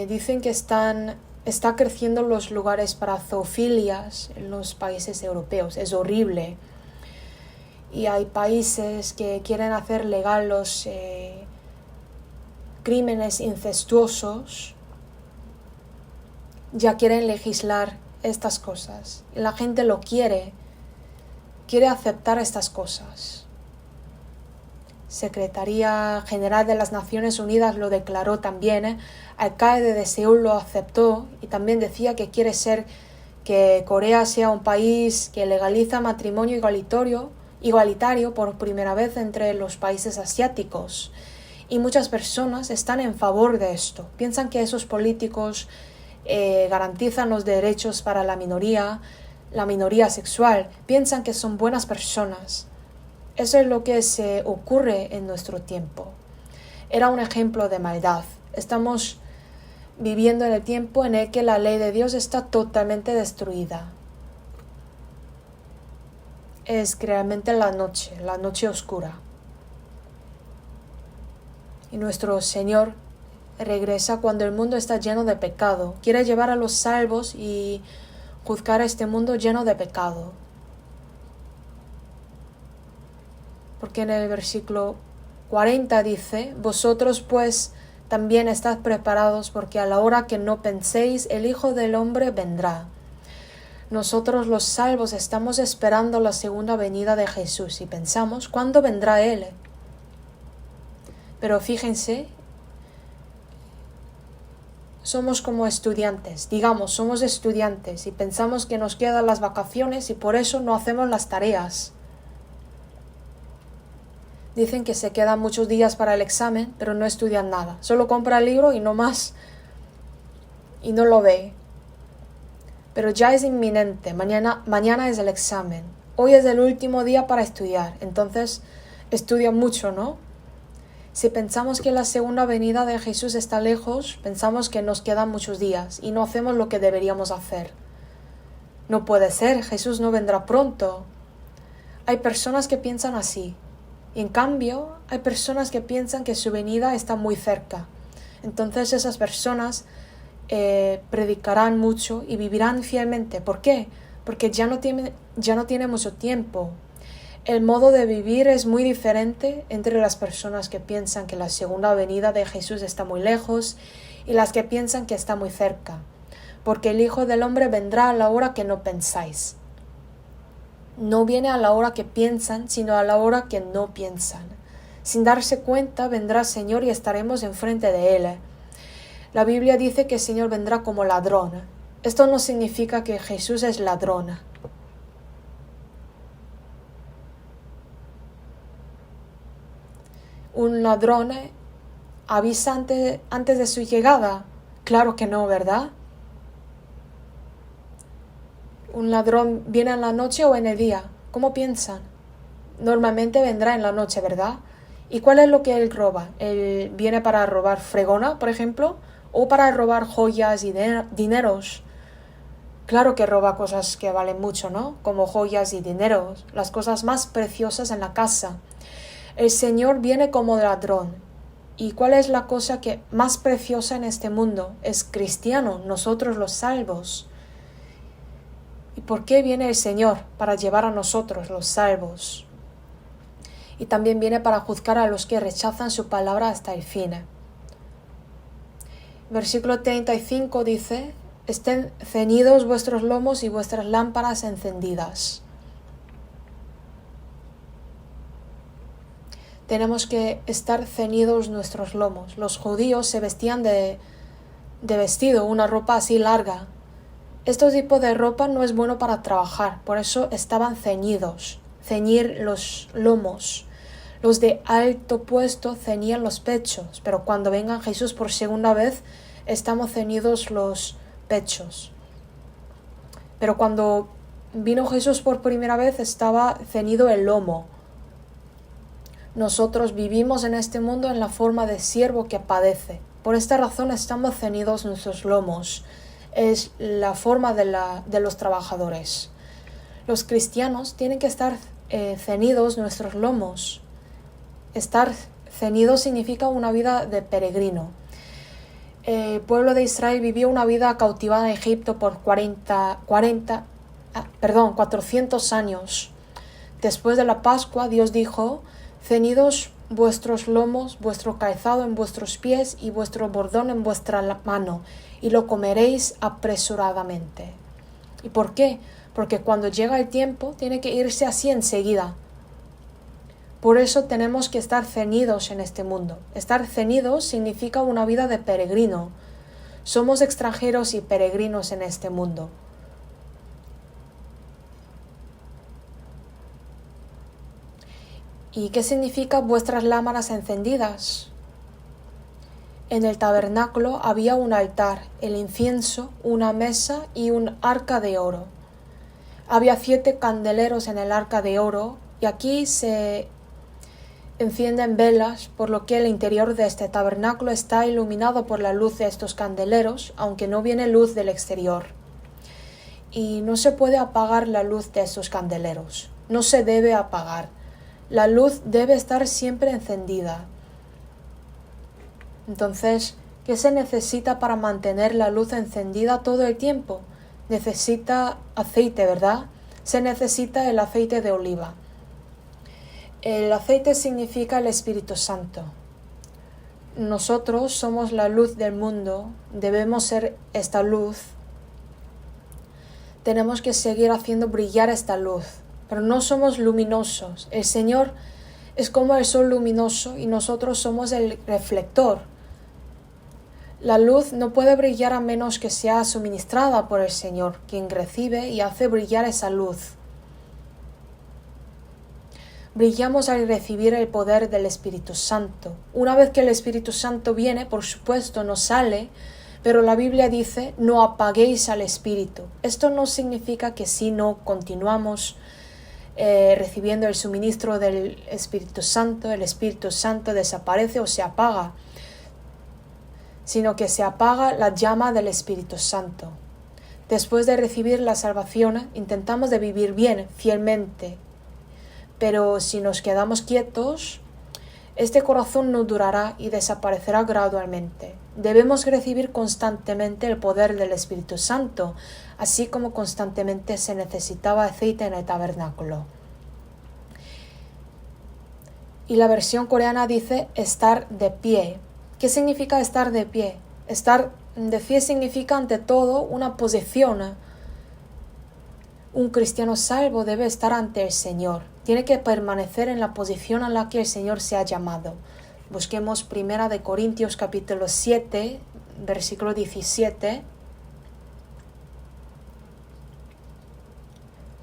dicen que está creciendo los lugares para zoofilias en los países europeos. Es horrible. Y hay países que quieren hacer legal los crímenes incestuosos. Ya quieren legislar estas cosas. Y la gente lo quiere aceptar estas cosas. Secretaría General de las Naciones Unidas lo declaró también. Alcalde de Seúl lo aceptó y también decía que quiere que Corea sea un país que legaliza matrimonio igualitario por primera vez entre los países asiáticos. Y muchas personas están en favor de esto. Piensan que esos políticos garantizan los derechos para la minoría sexual. Piensan que son buenas personas. Eso es lo que se ocurre en nuestro tiempo. Era un ejemplo de maldad. Estamos viviendo en el tiempo en el que la ley de Dios está totalmente destruida. Es realmente la noche oscura. Y nuestro Señor regresa cuando el mundo está lleno de pecado. Quiere llevar a los salvos y juzgar a este mundo lleno de pecado. Porque en el versículo 40 dice: vosotros pues también estad preparados, porque a la hora que no penséis el Hijo del Hombre vendrá. Nosotros los salvos estamos esperando la segunda venida de Jesús y pensamos, ¿cuándo vendrá Él? Pero fíjense, somos como estudiantes, digamos, somos estudiantes y pensamos que nos quedan las vacaciones y por eso no hacemos las tareas. Dicen que se quedan muchos días para el examen, pero no estudian nada. Solo compra el libro y no más, y no lo ve. Pero ya es inminente, mañana es el examen. Hoy es el último día para estudiar, entonces estudia mucho, ¿no? Si pensamos que la segunda venida de Jesús está lejos, pensamos que nos quedan muchos días y no hacemos lo que deberíamos hacer. No puede ser, Jesús no vendrá pronto. Hay personas que piensan así. Y en cambio, hay personas que piensan que su venida está muy cerca. Entonces esas personas predicarán mucho y vivirán fielmente. ¿Por qué? Porque ya no tiene mucho tiempo. El modo de vivir es muy diferente entre las personas que piensan que la segunda venida de Jesús está muy lejos y las que piensan que está muy cerca. Porque el Hijo del Hombre vendrá a la hora que no pensáis. No viene a la hora que piensan, sino a la hora que no piensan. Sin darse cuenta, vendrá el Señor y estaremos enfrente de Él. La Biblia dice que el Señor vendrá como ladrón. Esto no significa que Jesús es ladrón. ¿Un ladrón avisa antes de su llegada? Claro que no, ¿verdad? ¿Un ladrón viene en la noche o en el día? ¿Cómo piensan? Normalmente vendrá en la noche, ¿verdad? ¿Y cuál es lo que él roba? ¿Él viene para robar fregona, por ejemplo? ¿O para robar joyas y dineros? Claro que roba cosas que valen mucho, ¿no? Como joyas y dineros, las cosas más preciosas en la casa. El Señor viene como ladrón. ¿Y cuál es la cosa más preciosa en este mundo? Es cristiano, nosotros los salvos. ¿Y por qué viene el Señor? Para llevar a nosotros, los salvos. Y también viene para juzgar a los que rechazan su palabra hasta el fin. Versículo 35 dice, estén ceñidos vuestros lomos y vuestras lámparas encendidas. Tenemos que estar ceñidos nuestros lomos. Los judíos se vestían de vestido, una ropa así larga. Este tipo de ropa no es bueno para trabajar, por eso estaban ceñidos, ceñir los lomos. Los de alto puesto ceñían los pechos, pero cuando venga Jesús por segunda vez, estamos ceñidos los pechos. Pero cuando vino Jesús por primera vez, estaba ceñido el lomo. Nosotros vivimos en este mundo en la forma de siervo que padece. Por esta razón estamos ceñidos nuestros lomos. Es la forma de los trabajadores. Los cristianos tienen que estar ceñidos nuestros lomos. Estar ceñido significa una vida de peregrino. El pueblo de Israel vivió una vida cautivada en Egipto por 400 años. Después de la Pascua, Dios dijo, ceñidos vuestros lomos, vuestro calzado en vuestros pies y vuestro bordón en vuestra mano, y lo comeréis apresuradamente. ¿Y por qué? Porque cuando llega el tiempo, tiene que irse así enseguida. Por eso tenemos que estar ceñidos en este mundo. Estar ceñidos significa una vida de peregrino. Somos extranjeros y peregrinos en este mundo. ¿Y qué significa vuestras lámparas encendidas? En el tabernáculo había un altar, el incienso, una mesa y un arca de oro. Había 7 candeleros en el arca de oro y aquí se encienden velas, por lo que el interior de este tabernáculo está iluminado por la luz de estos candeleros, aunque no viene luz del exterior. Y no se puede apagar la luz de estos candeleros. No se debe apagar. La luz debe estar siempre encendida. Entonces, ¿qué se necesita para mantener la luz encendida todo el tiempo? Necesita aceite, ¿verdad? Se necesita el aceite de oliva. El aceite significa el Espíritu Santo. Nosotros somos la luz del mundo, debemos ser esta luz. tenemos que seguir haciendo brillar esta luz, pero no somos luminosos. El Señor es como el sol luminoso y nosotros somos el reflector. La luz no puede brillar a menos que sea suministrada por el Señor, quien recibe y hace brillar esa luz. Brillamos al recibir el poder del Espíritu Santo. Una vez que el Espíritu Santo viene, por supuesto, nos sale, pero la Biblia dice, no apaguéis al Espíritu. Esto no significa que si no continuamos recibiendo el suministro del Espíritu Santo, el Espíritu Santo desaparece o se apaga, sino que se apaga la llama del Espíritu Santo. Después de recibir la salvación, intentamos de vivir bien, fielmente, pero si nos quedamos quietos, este corazón no durará y desaparecerá gradualmente. Debemos recibir constantemente el poder del Espíritu Santo, así como constantemente se necesitaba aceite en el tabernáculo. Y la versión coreana dice estar de pie. ¿Qué significa estar de pie? Estar de pie significa ante todo una posición. Un cristiano salvo debe estar ante el Señor. Tiene que permanecer en la posición a la que el Señor se ha llamado. Busquemos 1 Corintios capítulo 7, versículo 17.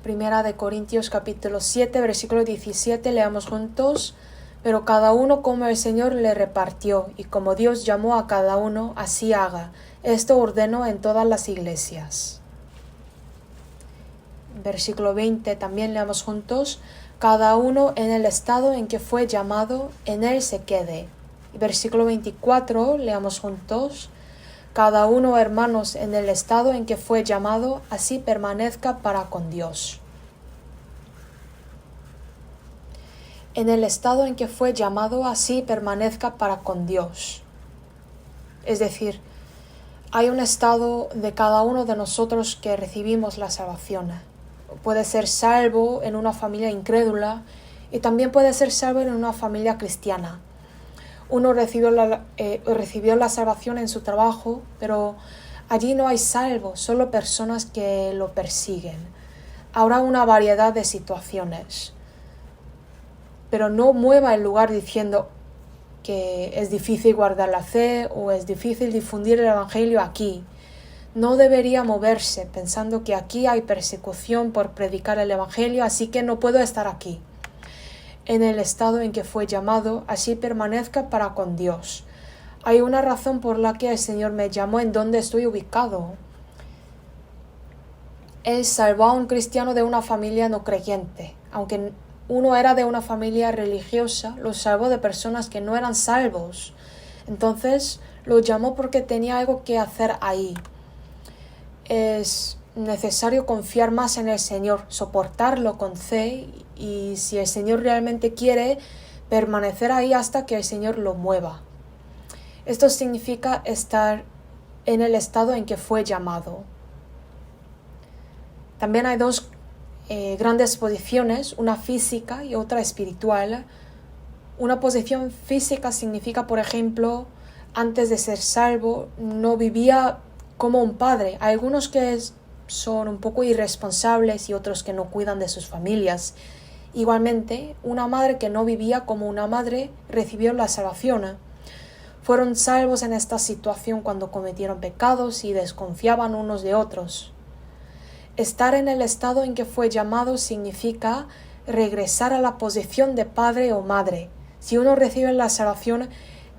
1 Corintios capítulo 7, versículo 17, leamos juntos. Pero cada uno como el Señor le repartió, y como Dios llamó a cada uno, así haga. Esto ordeno en todas las iglesias. Versículo 20, también leamos juntos. Cada uno en el estado en que fue llamado, en él se quede. Versículo 24, leamos juntos. Cada uno, hermanos, en el estado en que fue llamado, así permanezca para con Dios. En el estado en que fue llamado, así permanezca para con Dios. Es decir, hay un estado de cada uno de nosotros que recibimos la salvación. Puede ser salvo en una familia incrédula y también puede ser salvo en una familia cristiana. Uno recibió la salvación en su trabajo, pero allí no hay salvos, solo personas que lo persiguen. Habrá una variedad de situaciones, pero no mueva el lugar diciendo que es difícil guardar la fe o es difícil difundir el Evangelio aquí. No debería moverse pensando que aquí hay persecución por predicar el Evangelio, así que no puedo estar aquí. En el estado en que fue llamado, así permanezca para con Dios. Hay una razón por la que el Señor me llamó en donde estoy ubicado. Él salvó a un cristiano de una familia no creyente. Aunque uno era de una familia religiosa, lo salvó de personas que no eran salvos. Entonces lo llamó porque tenía algo que hacer ahí. Es necesario confiar más en el Señor, soportarlo con fe y si el Señor realmente quiere, permanecer ahí hasta que el Señor lo mueva. Esto significa estar en el estado en que fue llamado. También hay dos grandes posiciones, una física y otra espiritual. Una posición física significa, por ejemplo, antes de ser salvo, no vivía como un padre. Hay algunos que son un poco irresponsables y otros que no cuidan de sus familias. Igualmente, una madre que no vivía como una madre recibió la salvación. Fueron salvos en esta situación cuando cometieron pecados y desconfiaban unos de otros. Estar en el estado en que fue llamado significa regresar a la posición de padre o madre. Si uno recibe la salvación,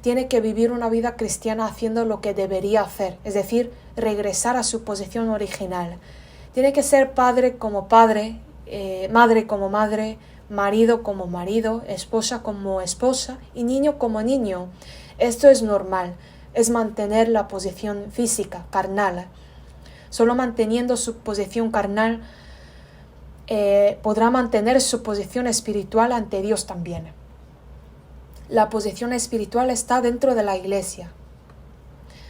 tiene que vivir una vida cristiana haciendo lo que debería hacer, es decir, regresar a su posición original. Tiene que ser padre como padre, madre como madre, marido como marido, esposa como esposa y niño como niño. Esto es normal, es mantener la posición física, carnal. Solo manteniendo su posición carnal podrá mantener su posición espiritual ante Dios también. La posición espiritual está dentro de la iglesia.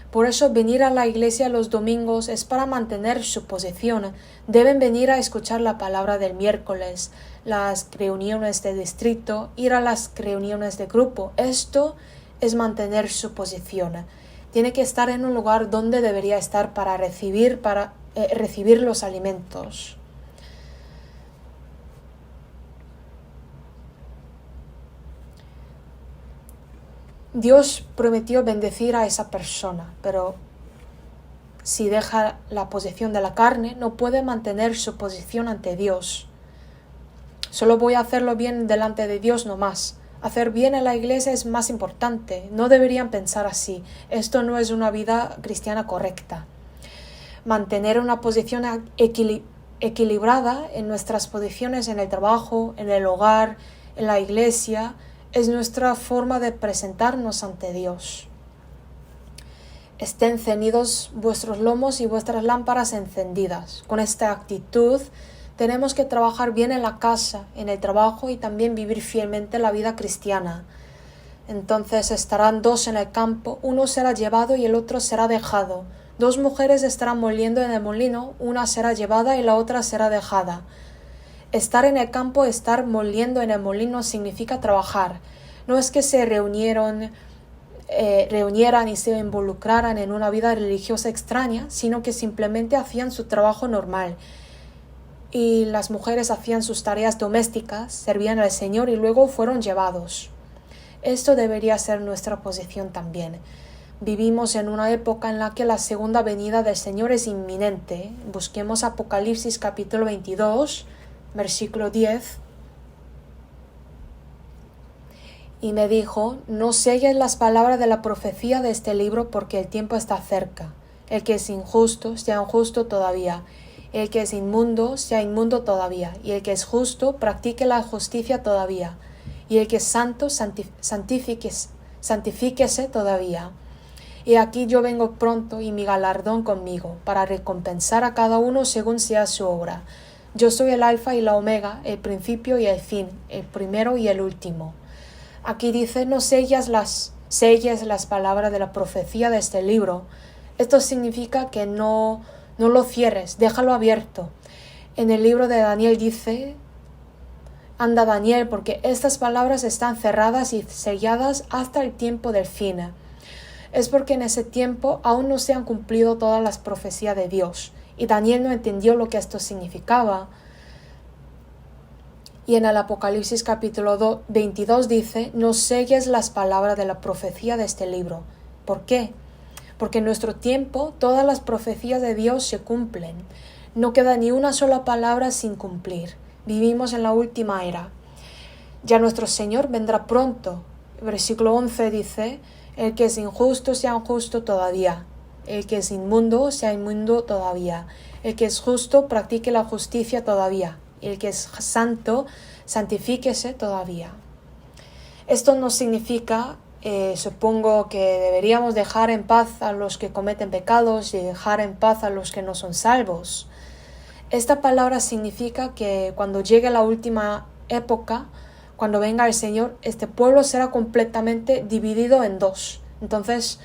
Por eso venir a la iglesia los domingos es para mantener su posición. Deben venir a escuchar la palabra del miércoles, las reuniones de distrito, ir a las reuniones de grupo. Esto es mantener su posición. Tiene que estar en un lugar donde debería estar para recibir recibir los alimentos. Dios prometió bendecir a esa persona, pero si deja la posición de la carne, no puede mantener su posición ante Dios. Solo voy a hacerlo bien delante de Dios nomás. Hacer bien en la iglesia es más importante. No deberían pensar así. Esto no es una vida cristiana correcta. Mantener una posición equilibrada en nuestras posiciones en el trabajo, en el hogar, en la iglesia, es nuestra forma de presentarnos ante Dios. Estén ceñidos vuestros lomos y vuestras lámparas encendidas. Con esta actitud tenemos que trabajar bien en la casa, en el trabajo y también vivir fielmente la vida cristiana. Entonces estarán dos en el campo, uno será llevado y el otro será dejado. Dos mujeres estarán moliendo en el molino, una será llevada y la otra será dejada. Estar en el campo, estar moliendo en el molino significa trabajar. No es que se reunieran y se involucraran en una vida religiosa extraña, sino que simplemente hacían su trabajo normal. Y las mujeres hacían sus tareas domésticas, servían al Señor y luego fueron llevados. Esto debería ser nuestra posición también. Vivimos en una época en la que la segunda venida del Señor es inminente. Busquemos Apocalipsis capítulo 22, versículo 10. Y me dijo, no selles las palabras de la profecía de este libro porque el tiempo está cerca. El que es injusto, sea injusto todavía. El que es inmundo, sea inmundo todavía. Y el que es justo, practique la justicia todavía. Y el que es santo, santifíquese todavía. Y aquí yo vengo pronto y mi galardón conmigo, para recompensar a cada uno según sea su obra. Yo soy el alfa y la omega, el principio y el fin, el primero y el último. Aquí dice, no selles las palabras de la profecía de este libro. Esto significa que no lo cierres, déjalo abierto. En el libro de Daniel dice, anda Daniel, porque estas palabras están cerradas y selladas hasta el tiempo del fin. Es porque en ese tiempo aún no se han cumplido todas las profecías de Dios. Y Daniel no entendió lo que esto significaba. Y en el Apocalipsis capítulo 22 dice, no selles las palabras de la profecía de este libro. ¿Por qué? Porque en nuestro tiempo todas las profecías de Dios se cumplen. No queda ni una sola palabra sin cumplir. Vivimos en la última era. Ya nuestro Señor vendrá pronto. Versículo 11 dice, el que es injusto sea injusto todavía. El que es inmundo sea inmundo todavía. El que es justo practique la justicia todavía. El que es santo, santifíquese todavía. Esto no significa, supongo que deberíamos dejar en paz a los que cometen pecados y dejar en paz a los que no son salvos. Esta palabra significa que cuando llegue la última época, cuando venga el Señor, este pueblo será completamente dividido en dos. Entonces,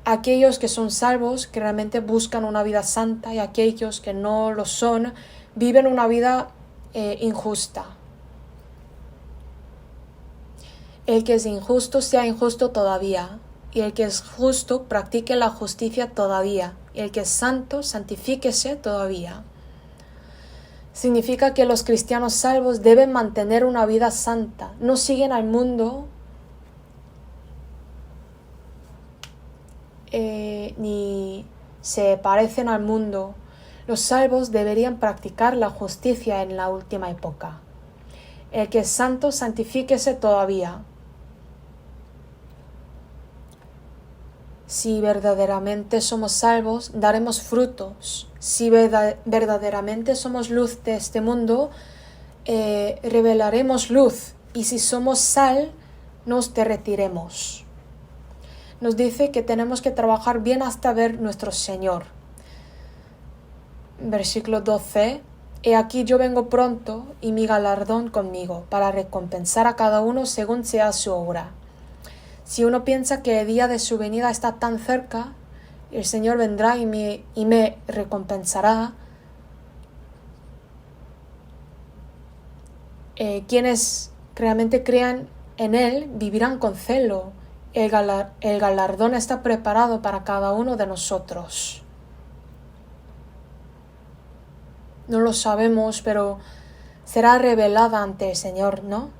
aquellos que son salvos, que realmente buscan una vida santa, y aquellos que no lo son, viven una vida injusta. El que es injusto sea injusto todavía, y el que es justo practique la justicia todavía, y el que es santo santifíquese todavía. Significa que los cristianos salvos deben mantener una vida santa, no siguen al mundo ni se parecen al mundo. Los salvos deberían practicar la justicia en la última época. El que es santo, santifíquese todavía. Si verdaderamente somos salvos, daremos frutos. Si verdaderamente somos luz de este mundo, revelaremos luz. Y si somos sal, nos derretiremos. Nos dice que tenemos que trabajar bien hasta ver nuestro Señor. Versículo 12. He aquí yo vengo pronto y mi galardón conmigo, para recompensar a cada uno según sea su obra. Si uno piensa que el día de su venida está tan cerca, el Señor vendrá y me recompensará. Quienes realmente crean en Él vivirán con celo. El galardón está preparado para cada uno de nosotros. No lo sabemos, pero será revelada ante el Señor, ¿no?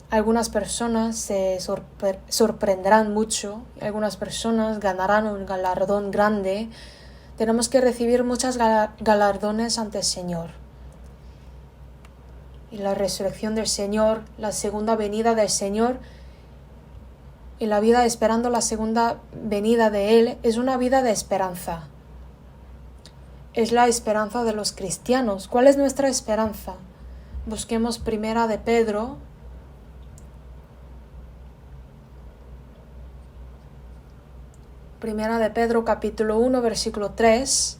Algunas personas se sorprenderán mucho, y algunas personas ganarán un galardón grande. Tenemos que recibir muchos galardones ante el Señor. Y la resurrección del Señor, la segunda venida del Señor y la vida esperando la segunda venida de Él es una vida de esperanza. Es la esperanza de los cristianos. ¿Cuál es nuestra esperanza? Busquemos Primera de Pedro. Primera de Pedro, capítulo 1, versículo 3.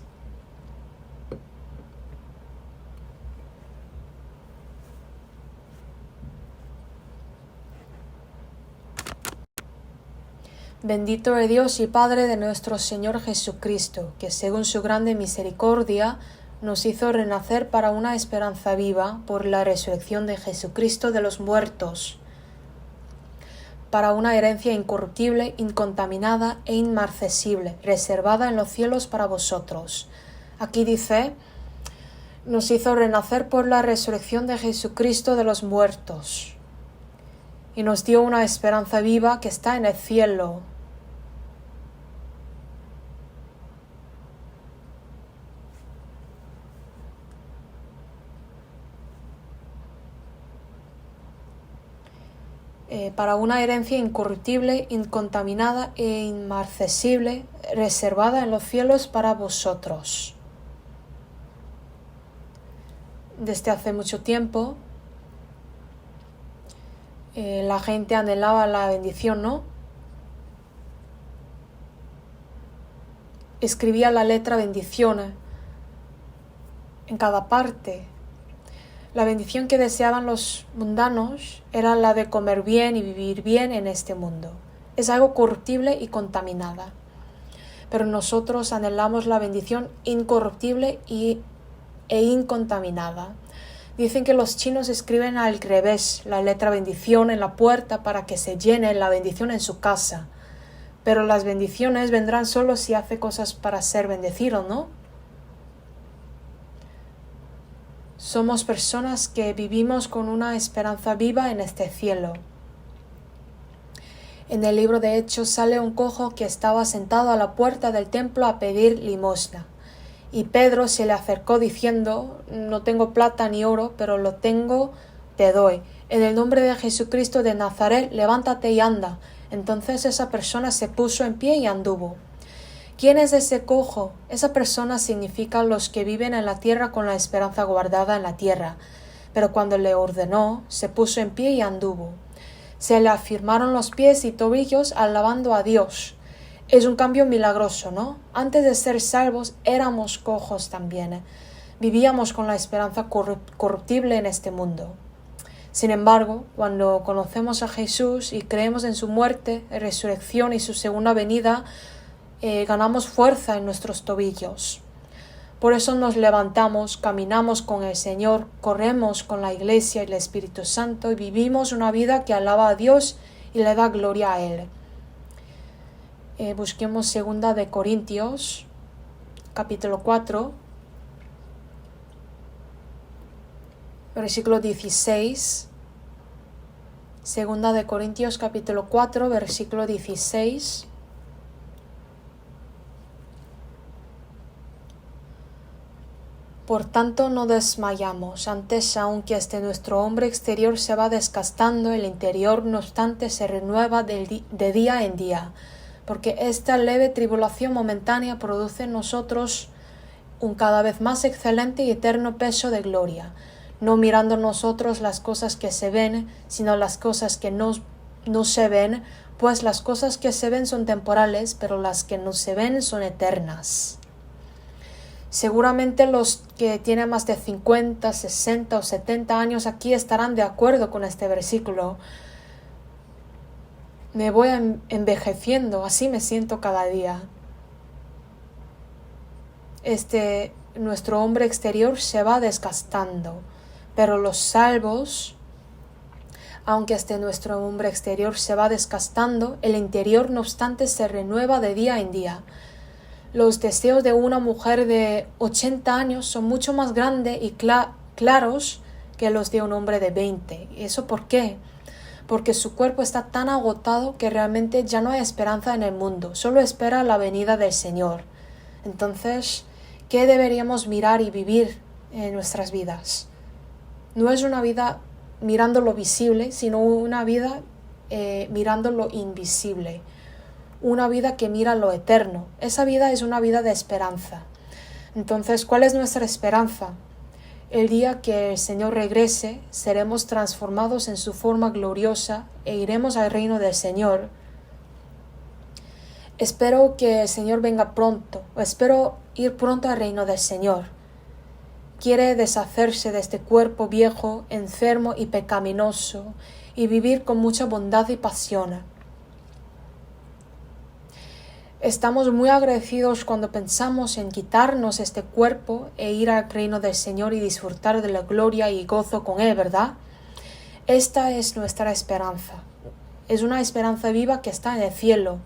Bendito el Dios y Padre de nuestro Señor Jesucristo, que según su grande misericordia nos hizo renacer para una esperanza viva por la resurrección de Jesucristo de los muertos, para una herencia incorruptible, incontaminada e inmarcesible, reservada en los cielos para vosotros. Aquí dice, nos hizo renacer por la resurrección de Jesucristo de los muertos, y nos dio una esperanza viva que está en el cielo. Para una herencia incorruptible, incontaminada e inmarcesible, reservada en los cielos para vosotros. Desde hace mucho tiempo, la gente anhelaba la bendición, ¿no? Escribía la letra bendición en cada parte. La bendición que deseaban los mundanos era la de comer bien y vivir bien en este mundo. Es algo corruptible y contaminada. Pero nosotros anhelamos la bendición incorruptible e incontaminada. Dicen que los chinos escriben al revés la letra bendición en la puerta para que se llene la bendición en su casa. Pero las bendiciones vendrán solo si hace cosas para ser bendecido, ¿no? Somos personas que vivimos con una esperanza viva en este cielo. En el libro de Hechos sale un cojo que estaba sentado a la puerta del templo a pedir limosna. Y Pedro se le acercó diciendo, no tengo plata ni oro, pero lo tengo, te doy. En el nombre de Jesucristo de Nazaret, levántate y anda. Entonces esa persona se puso en pie y anduvo. ¿Quién es ese cojo? Esa persona significa los que viven en la tierra con la esperanza guardada en la tierra. Pero cuando le ordenó, se puso en pie y anduvo. Se le afirmaron los pies y tobillos alabando a Dios. Es un cambio milagroso, ¿no? Antes de ser salvos éramos cojos también. Vivíamos con la esperanza corruptible en este mundo. Sin embargo, cuando conocemos a Jesús y creemos en su muerte, resurrección y su segunda venida, ganamos fuerza en nuestros tobillos. Por eso nos levantamos, caminamos con el Señor, corremos con la Iglesia y el Espíritu Santo y vivimos una vida que alaba a Dios y le da gloria a Él. Busquemos 2 de Corintios, capítulo 4, versículo 16. 2 de Corintios, capítulo 4, versículo 16. Por tanto no desmayamos, antes aunque nuestro hombre exterior se va desgastando, el interior no obstante se renueva de día en día, porque esta leve tribulación momentánea produce en nosotros un cada vez más excelente y eterno peso de gloria, no mirando nosotros las cosas que se ven, sino las cosas que no se ven, pues las cosas que se ven son temporales, pero las que no se ven son eternas. Seguramente los que tienen más de 50, 60 o 70 años aquí estarán de acuerdo con este versículo. Me voy envejeciendo, así me siento cada día. Nuestro hombre exterior se va desgastando, pero los salvos, aunque nuestro hombre exterior se va desgastando, el interior no obstante se renueva de día en día. Los deseos de una mujer de 80 años son mucho más grandes y claros que los de un hombre de 20. ¿Y eso por qué? Porque su cuerpo está tan agotado que realmente ya no hay esperanza en el mundo, solo espera la venida del Señor. Entonces, ¿qué deberíamos mirar y vivir en nuestras vidas? No es una vida mirando lo visible, sino una vida mirando lo invisible. Una vida que mira lo eterno. Esa vida es una vida de esperanza. Entonces, ¿cuál es nuestra esperanza? El día que el Señor regrese, seremos transformados en su forma gloriosa e iremos al reino del Señor. Espero que el Señor venga pronto, espero ir pronto al reino del Señor. Quiere deshacerse de este cuerpo viejo, enfermo y pecaminoso y vivir con mucha bondad y pasión. Estamos muy agradecidos cuando pensamos en quitarnos este cuerpo e ir al reino del Señor y disfrutar de la gloria y gozo con Él, ¿verdad? Esta es nuestra esperanza. Es una esperanza viva que está en el cielo.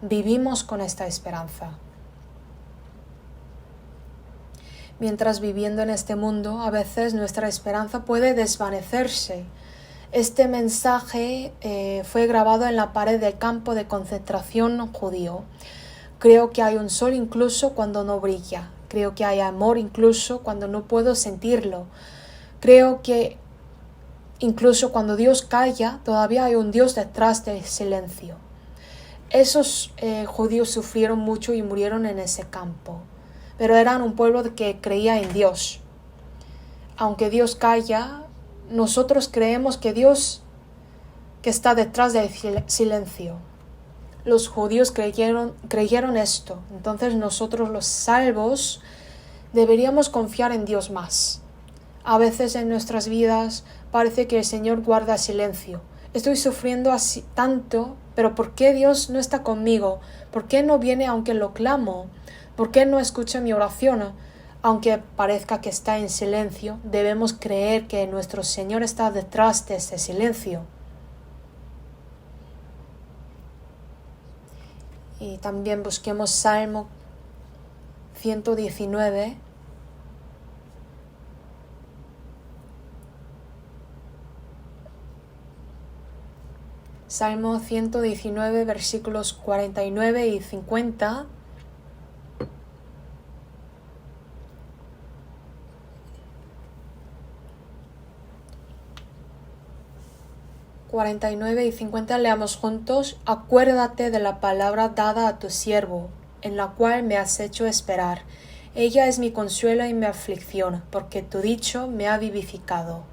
Vivimos con esta esperanza. Mientras viviendo en este mundo, a veces nuestra esperanza puede desvanecerse. Este mensaje fue grabado en la pared del campo de concentración judío. Creo que hay un sol incluso cuando no brilla. Creo que hay amor incluso cuando no puedo sentirlo. Creo que incluso cuando Dios calla, todavía hay un Dios detrás del silencio. Esos judíos sufrieron mucho y murieron en ese campo, pero eran un pueblo que creía en Dios. Aunque Dios calla, nosotros creemos que Dios que está detrás del silencio. Los judíos creyeron esto, entonces nosotros los salvos deberíamos confiar en Dios más. A veces en nuestras vidas parece que el Señor guarda silencio. Estoy sufriendo así tanto, pero ¿por qué Dios no está conmigo? ¿Por qué no viene aunque lo clamo? ¿Por qué no escucha mi oración? Aunque parezca que está en silencio, debemos creer que nuestro Señor está detrás de ese silencio. Y también busquemos Salmo 119. Salmo 119, versículos 49 y 50. Y 50 leamos juntos. Acuérdate de la palabra dada a tu siervo, en la cual me has hecho esperar. Ella es mi consuelo y mi aflicción, porque tu dicho me ha vivificado.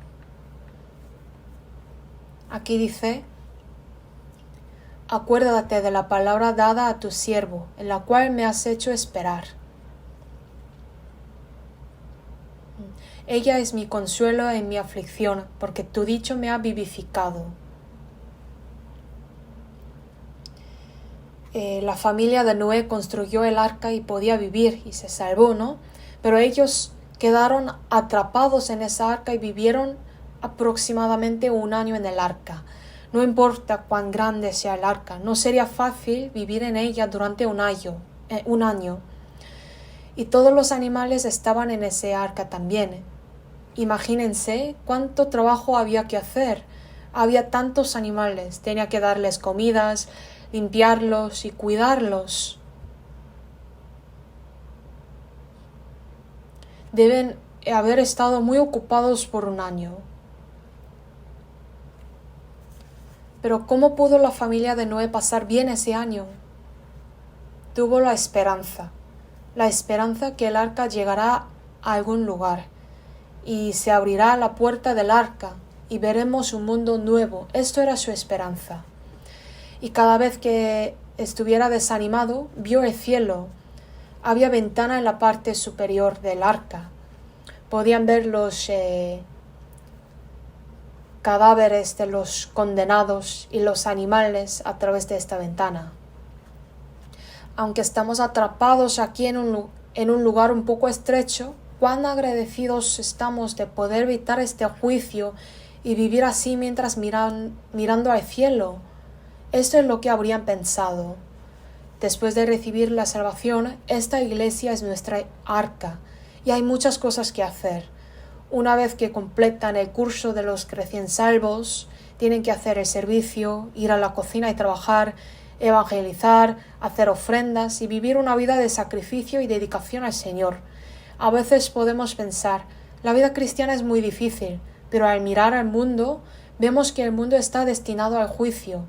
Aquí dice, acuérdate de la palabra dada a tu siervo, en la cual me has hecho esperar. Ella es mi consuelo en mi aflicción, porque tu dicho me ha vivificado. La familia de Noé construyó el arca y podía vivir y se salvó, ¿no? Pero ellos quedaron atrapados en esa arca y vivieron aproximadamente 1 año en el arca. No importa cuán grande sea el arca, no sería fácil vivir en ella durante un año. Y todos los animales estaban en ese arca también. Imagínense cuánto trabajo había que hacer. Había tantos animales, tenía que darles comidas, limpiarlos y cuidarlos. Deben haber estado muy ocupados por 1 año. Pero ¿cómo pudo la familia de Noé pasar bien ese año? Tuvo la esperanza que el arca llegará a algún lugar y se abrirá la puerta del arca y veremos un mundo nuevo. Esto era su esperanza. Y cada vez que estuviera desanimado, vio el cielo. Había ventana en la parte superior del arca. Podían ver los cadáveres de los condenados y los animales a través de esta ventana. Aunque estamos atrapados aquí en un lugar un poco estrecho, cuán agradecidos estamos de poder evitar este juicio y vivir así mientras mirando al cielo. Esto es lo que habrían pensado. Después de recibir la salvación, esta iglesia es nuestra arca y hay muchas cosas que hacer. Una vez que completan el curso de los recién salvos, tienen que hacer el servicio, ir a la cocina y trabajar, evangelizar, hacer ofrendas y vivir una vida de sacrificio y dedicación al Señor. A veces podemos pensar, la vida cristiana es muy difícil, pero al mirar al mundo, vemos que el mundo está destinado al juicio.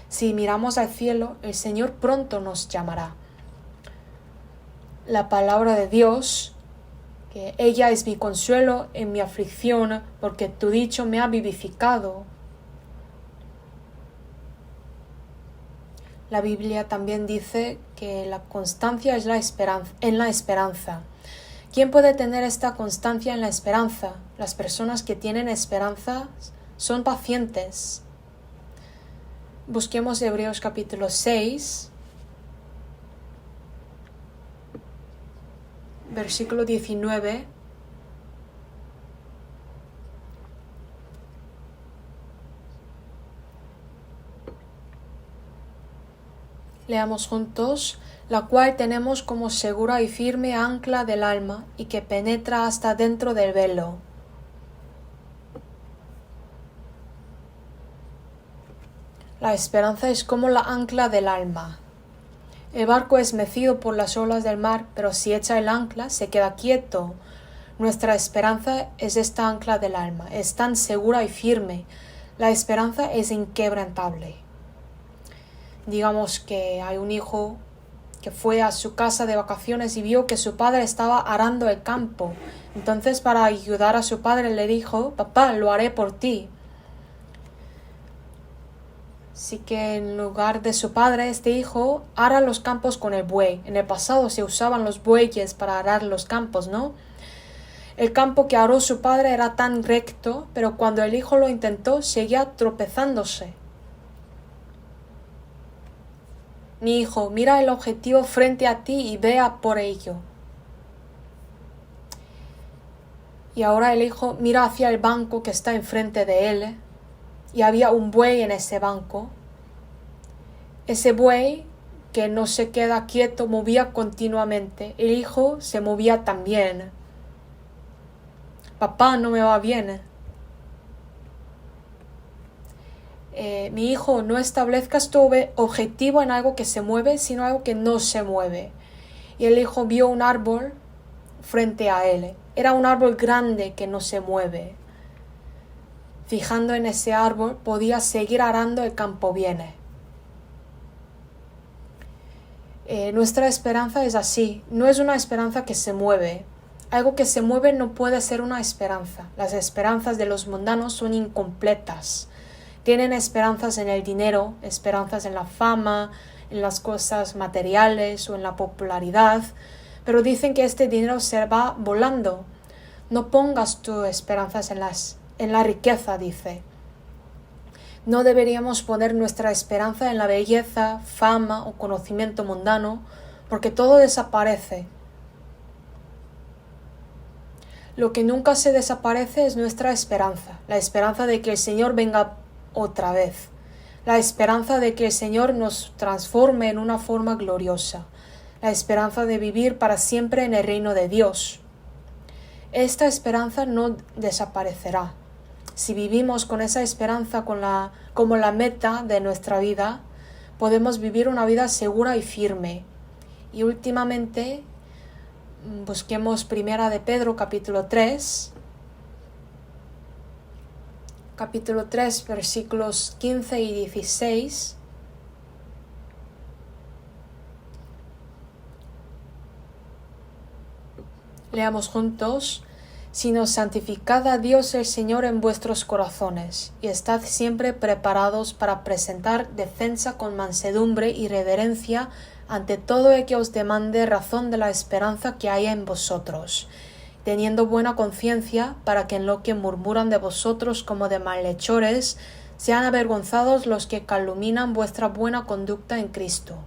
Si miramos al cielo, el Señor pronto nos llamará. La palabra de Dios, que ella es mi consuelo en mi aflicción, porque tu dicho me ha vivificado. La Biblia también dice que la constancia es en la esperanza. ¿Quién puede tener esta constancia en la esperanza? Las personas que tienen esperanza son pacientes. Busquemos Hebreos capítulo 6, versículo 19. Leamos juntos, la cual tenemos como segura y firme ancla del alma y que penetra hasta dentro del velo. La esperanza es como la ancla del alma. El barco es mecido por las olas del mar, pero si echa el ancla, se queda quieto. Nuestra esperanza es esta ancla del alma, es tan segura y firme. La esperanza es inquebrantable. Digamos que hay un hijo que fue a su casa de vacaciones y vio que su padre estaba arando el campo. Entonces, para ayudar a su padre, le dijo, papá, lo haré por ti. Así que en lugar de su padre, este hijo ara los campos con el buey. En el pasado se usaban los bueyes para arar los campos, ¿no? El campo que aró su padre era tan recto, pero cuando el hijo lo intentó, seguía tropezándose. Mi hijo, mira el objetivo frente a ti y vea por ello. Y ahora el hijo mira hacia el banco que está enfrente de él, y había un buey en ese banco. Ese buey, que no se queda quieto, movía continuamente. El hijo se movía también. Papá, no me va bien. Mi hijo, no establezcas tu objetivo en algo que se mueve, sino algo que no se mueve. Y el hijo vio un árbol frente a él. Era un árbol grande que no se mueve. Fijando en ese árbol, podía seguir arando el campo bien. Nuestra esperanza es así, no es una esperanza que se mueve. Algo que se mueve no puede ser una esperanza. Las esperanzas de los mundanos son incompletas. Tienen esperanzas en el dinero, esperanzas en la fama, en las cosas materiales o en la popularidad, pero dicen que este dinero se va volando. No pongas tus esperanzas en la riqueza, dice. No deberíamos poner nuestra esperanza en la belleza, fama o conocimiento mundano, porque todo desaparece. Lo que nunca se desaparece es nuestra esperanza, la esperanza de que el Señor venga otra vez, la esperanza de que el Señor nos transforme en una forma gloriosa, la esperanza de vivir para siempre en el reino de Dios. Esta esperanza no desaparecerá. Si vivimos con esa esperanza como la meta de nuestra vida, podemos vivir una vida segura y firme. Y últimamente, busquemos Primera de Pedro, capítulo 3, versículos 15 y 16. Leamos juntos. Sino santificad a Dios el Señor en vuestros corazones, y estad siempre preparados para presentar defensa con mansedumbre y reverencia ante todo el que os demande razón de la esperanza que hay en vosotros, teniendo buena conciencia, para que en lo que murmuran de vosotros como de malhechores, sean avergonzados los que calumnian vuestra buena conducta en Cristo.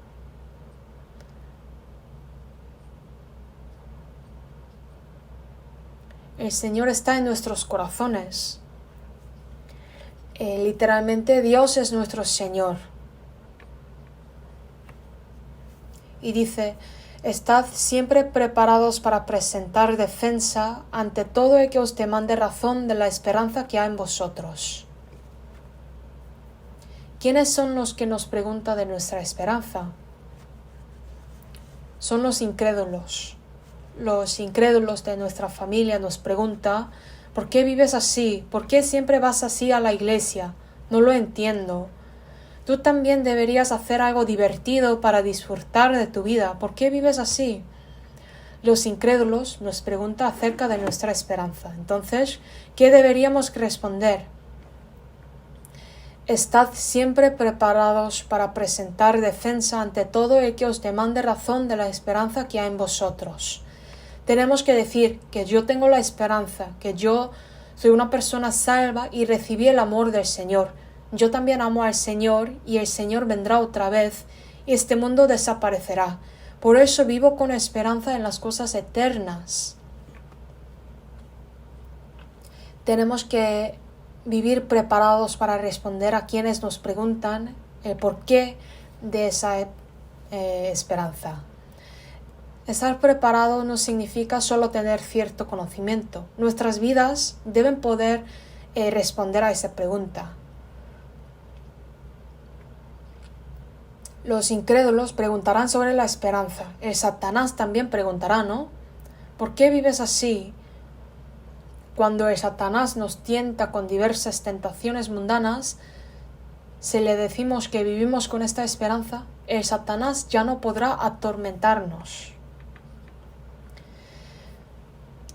El Señor está en nuestros corazones. Literalmente Dios es nuestro Señor. y dice: estad siempre preparados para presentar defensa ante todo el que os demande razón de la esperanza que hay en vosotros. ¿Quiénes son los que nos preguntan de nuestra esperanza? Son los incrédulos. Los incrédulos de nuestra familia nos preguntan: ¿por qué vives así? ¿Por qué siempre vas así a la iglesia? No lo entiendo. Tú también deberías hacer algo divertido para disfrutar de tu vida. ¿Por qué vives así? Los incrédulos nos preguntan acerca de nuestra esperanza. Entonces, ¿qué deberíamos responder? Estad siempre preparados para presentar defensa ante todo el que os demande razón de la esperanza que hay en vosotros. Tenemos que decir que yo tengo la esperanza, que yo soy una persona salva y recibí el amor del Señor. Yo también amo al Señor y el Señor vendrá otra vez y este mundo desaparecerá. Por eso vivo con esperanza en las cosas eternas. Tenemos que vivir preparados para responder a quienes nos preguntan el porqué de esa esperanza. Estar preparado no significa solo tener cierto conocimiento. Nuestras vidas deben poder responder a esa pregunta. Los incrédulos preguntarán sobre la esperanza. El Satanás también preguntará, ¿no? ¿Por qué vives así? Cuando el Satanás nos tienta con diversas tentaciones mundanas, si le decimos que vivimos con esta esperanza, el Satanás ya no podrá atormentarnos.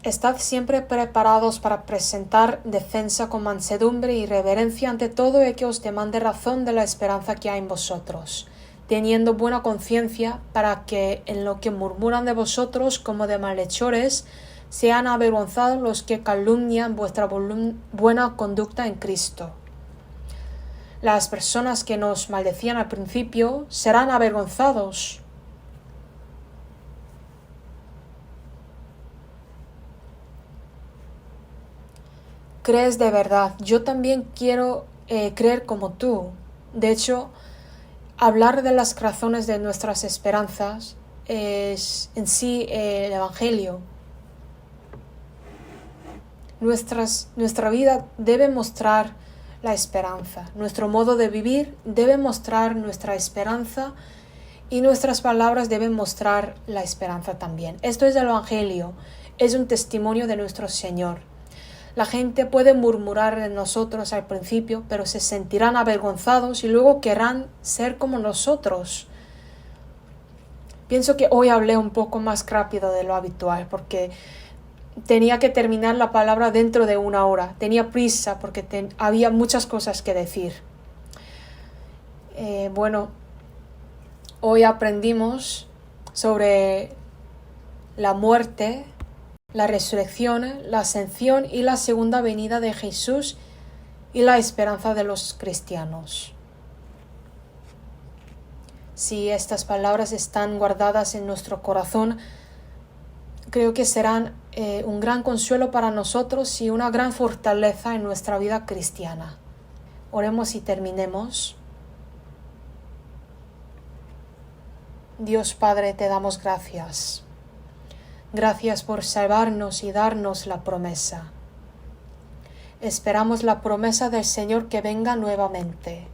Estad siempre preparados para presentar defensa con mansedumbre y reverencia ante todo el que os demande razón de la esperanza que hay en vosotros, teniendo buena conciencia para que en lo que murmuran de vosotros como de malhechores sean avergonzados los que calumnian vuestra buena conducta en Cristo. Las personas que nos maldecían al principio serán avergonzados. ¿Crees de verdad? Yo también quiero creer como tú. De hecho, hablar de las razones de nuestras esperanzas es en sí el Evangelio. Nuestra vida debe mostrar la esperanza. Nuestro modo de vivir debe mostrar nuestra esperanza y nuestras palabras deben mostrar la esperanza también. Esto es el Evangelio. Es un testimonio de nuestro Señor. La gente puede murmurar de nosotros al principio, pero se sentirán avergonzados y luego querrán ser como nosotros. Pienso que hoy hablé un poco más rápido de lo habitual porque tenía que terminar la palabra dentro de 1 hora. Tenía prisa porque había muchas cosas que decir. Hoy aprendimos sobre la muerte, la resurrección, la ascensión y la segunda venida de Jesús y la esperanza de los cristianos. Si estas palabras están guardadas en nuestro corazón, creo que serán un gran consuelo para nosotros y una gran fortaleza en nuestra vida cristiana. Oremos y terminemos. Dios Padre, te damos gracias. Gracias por salvarnos y darnos la promesa. Esperamos la promesa del Señor que venga nuevamente.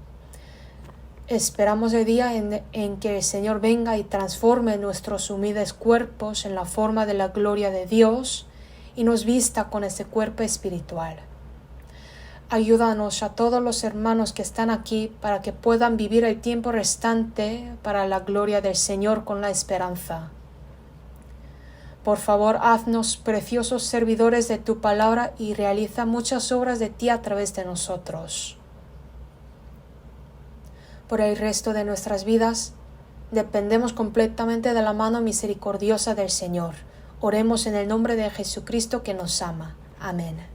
Esperamos el día en que el Señor venga y transforme nuestros humildes cuerpos en la forma de la gloria de Dios y nos vista con ese cuerpo espiritual. Ayúdanos a todos los hermanos que están aquí para que puedan vivir el tiempo restante para la gloria del Señor con la esperanza. Por favor, haznos preciosos servidores de tu palabra y realiza muchas obras de ti a través de nosotros. Por el resto de nuestras vidas, dependemos completamente de la mano misericordiosa del Señor. Oremos en el nombre de Jesucristo que nos ama. Amén.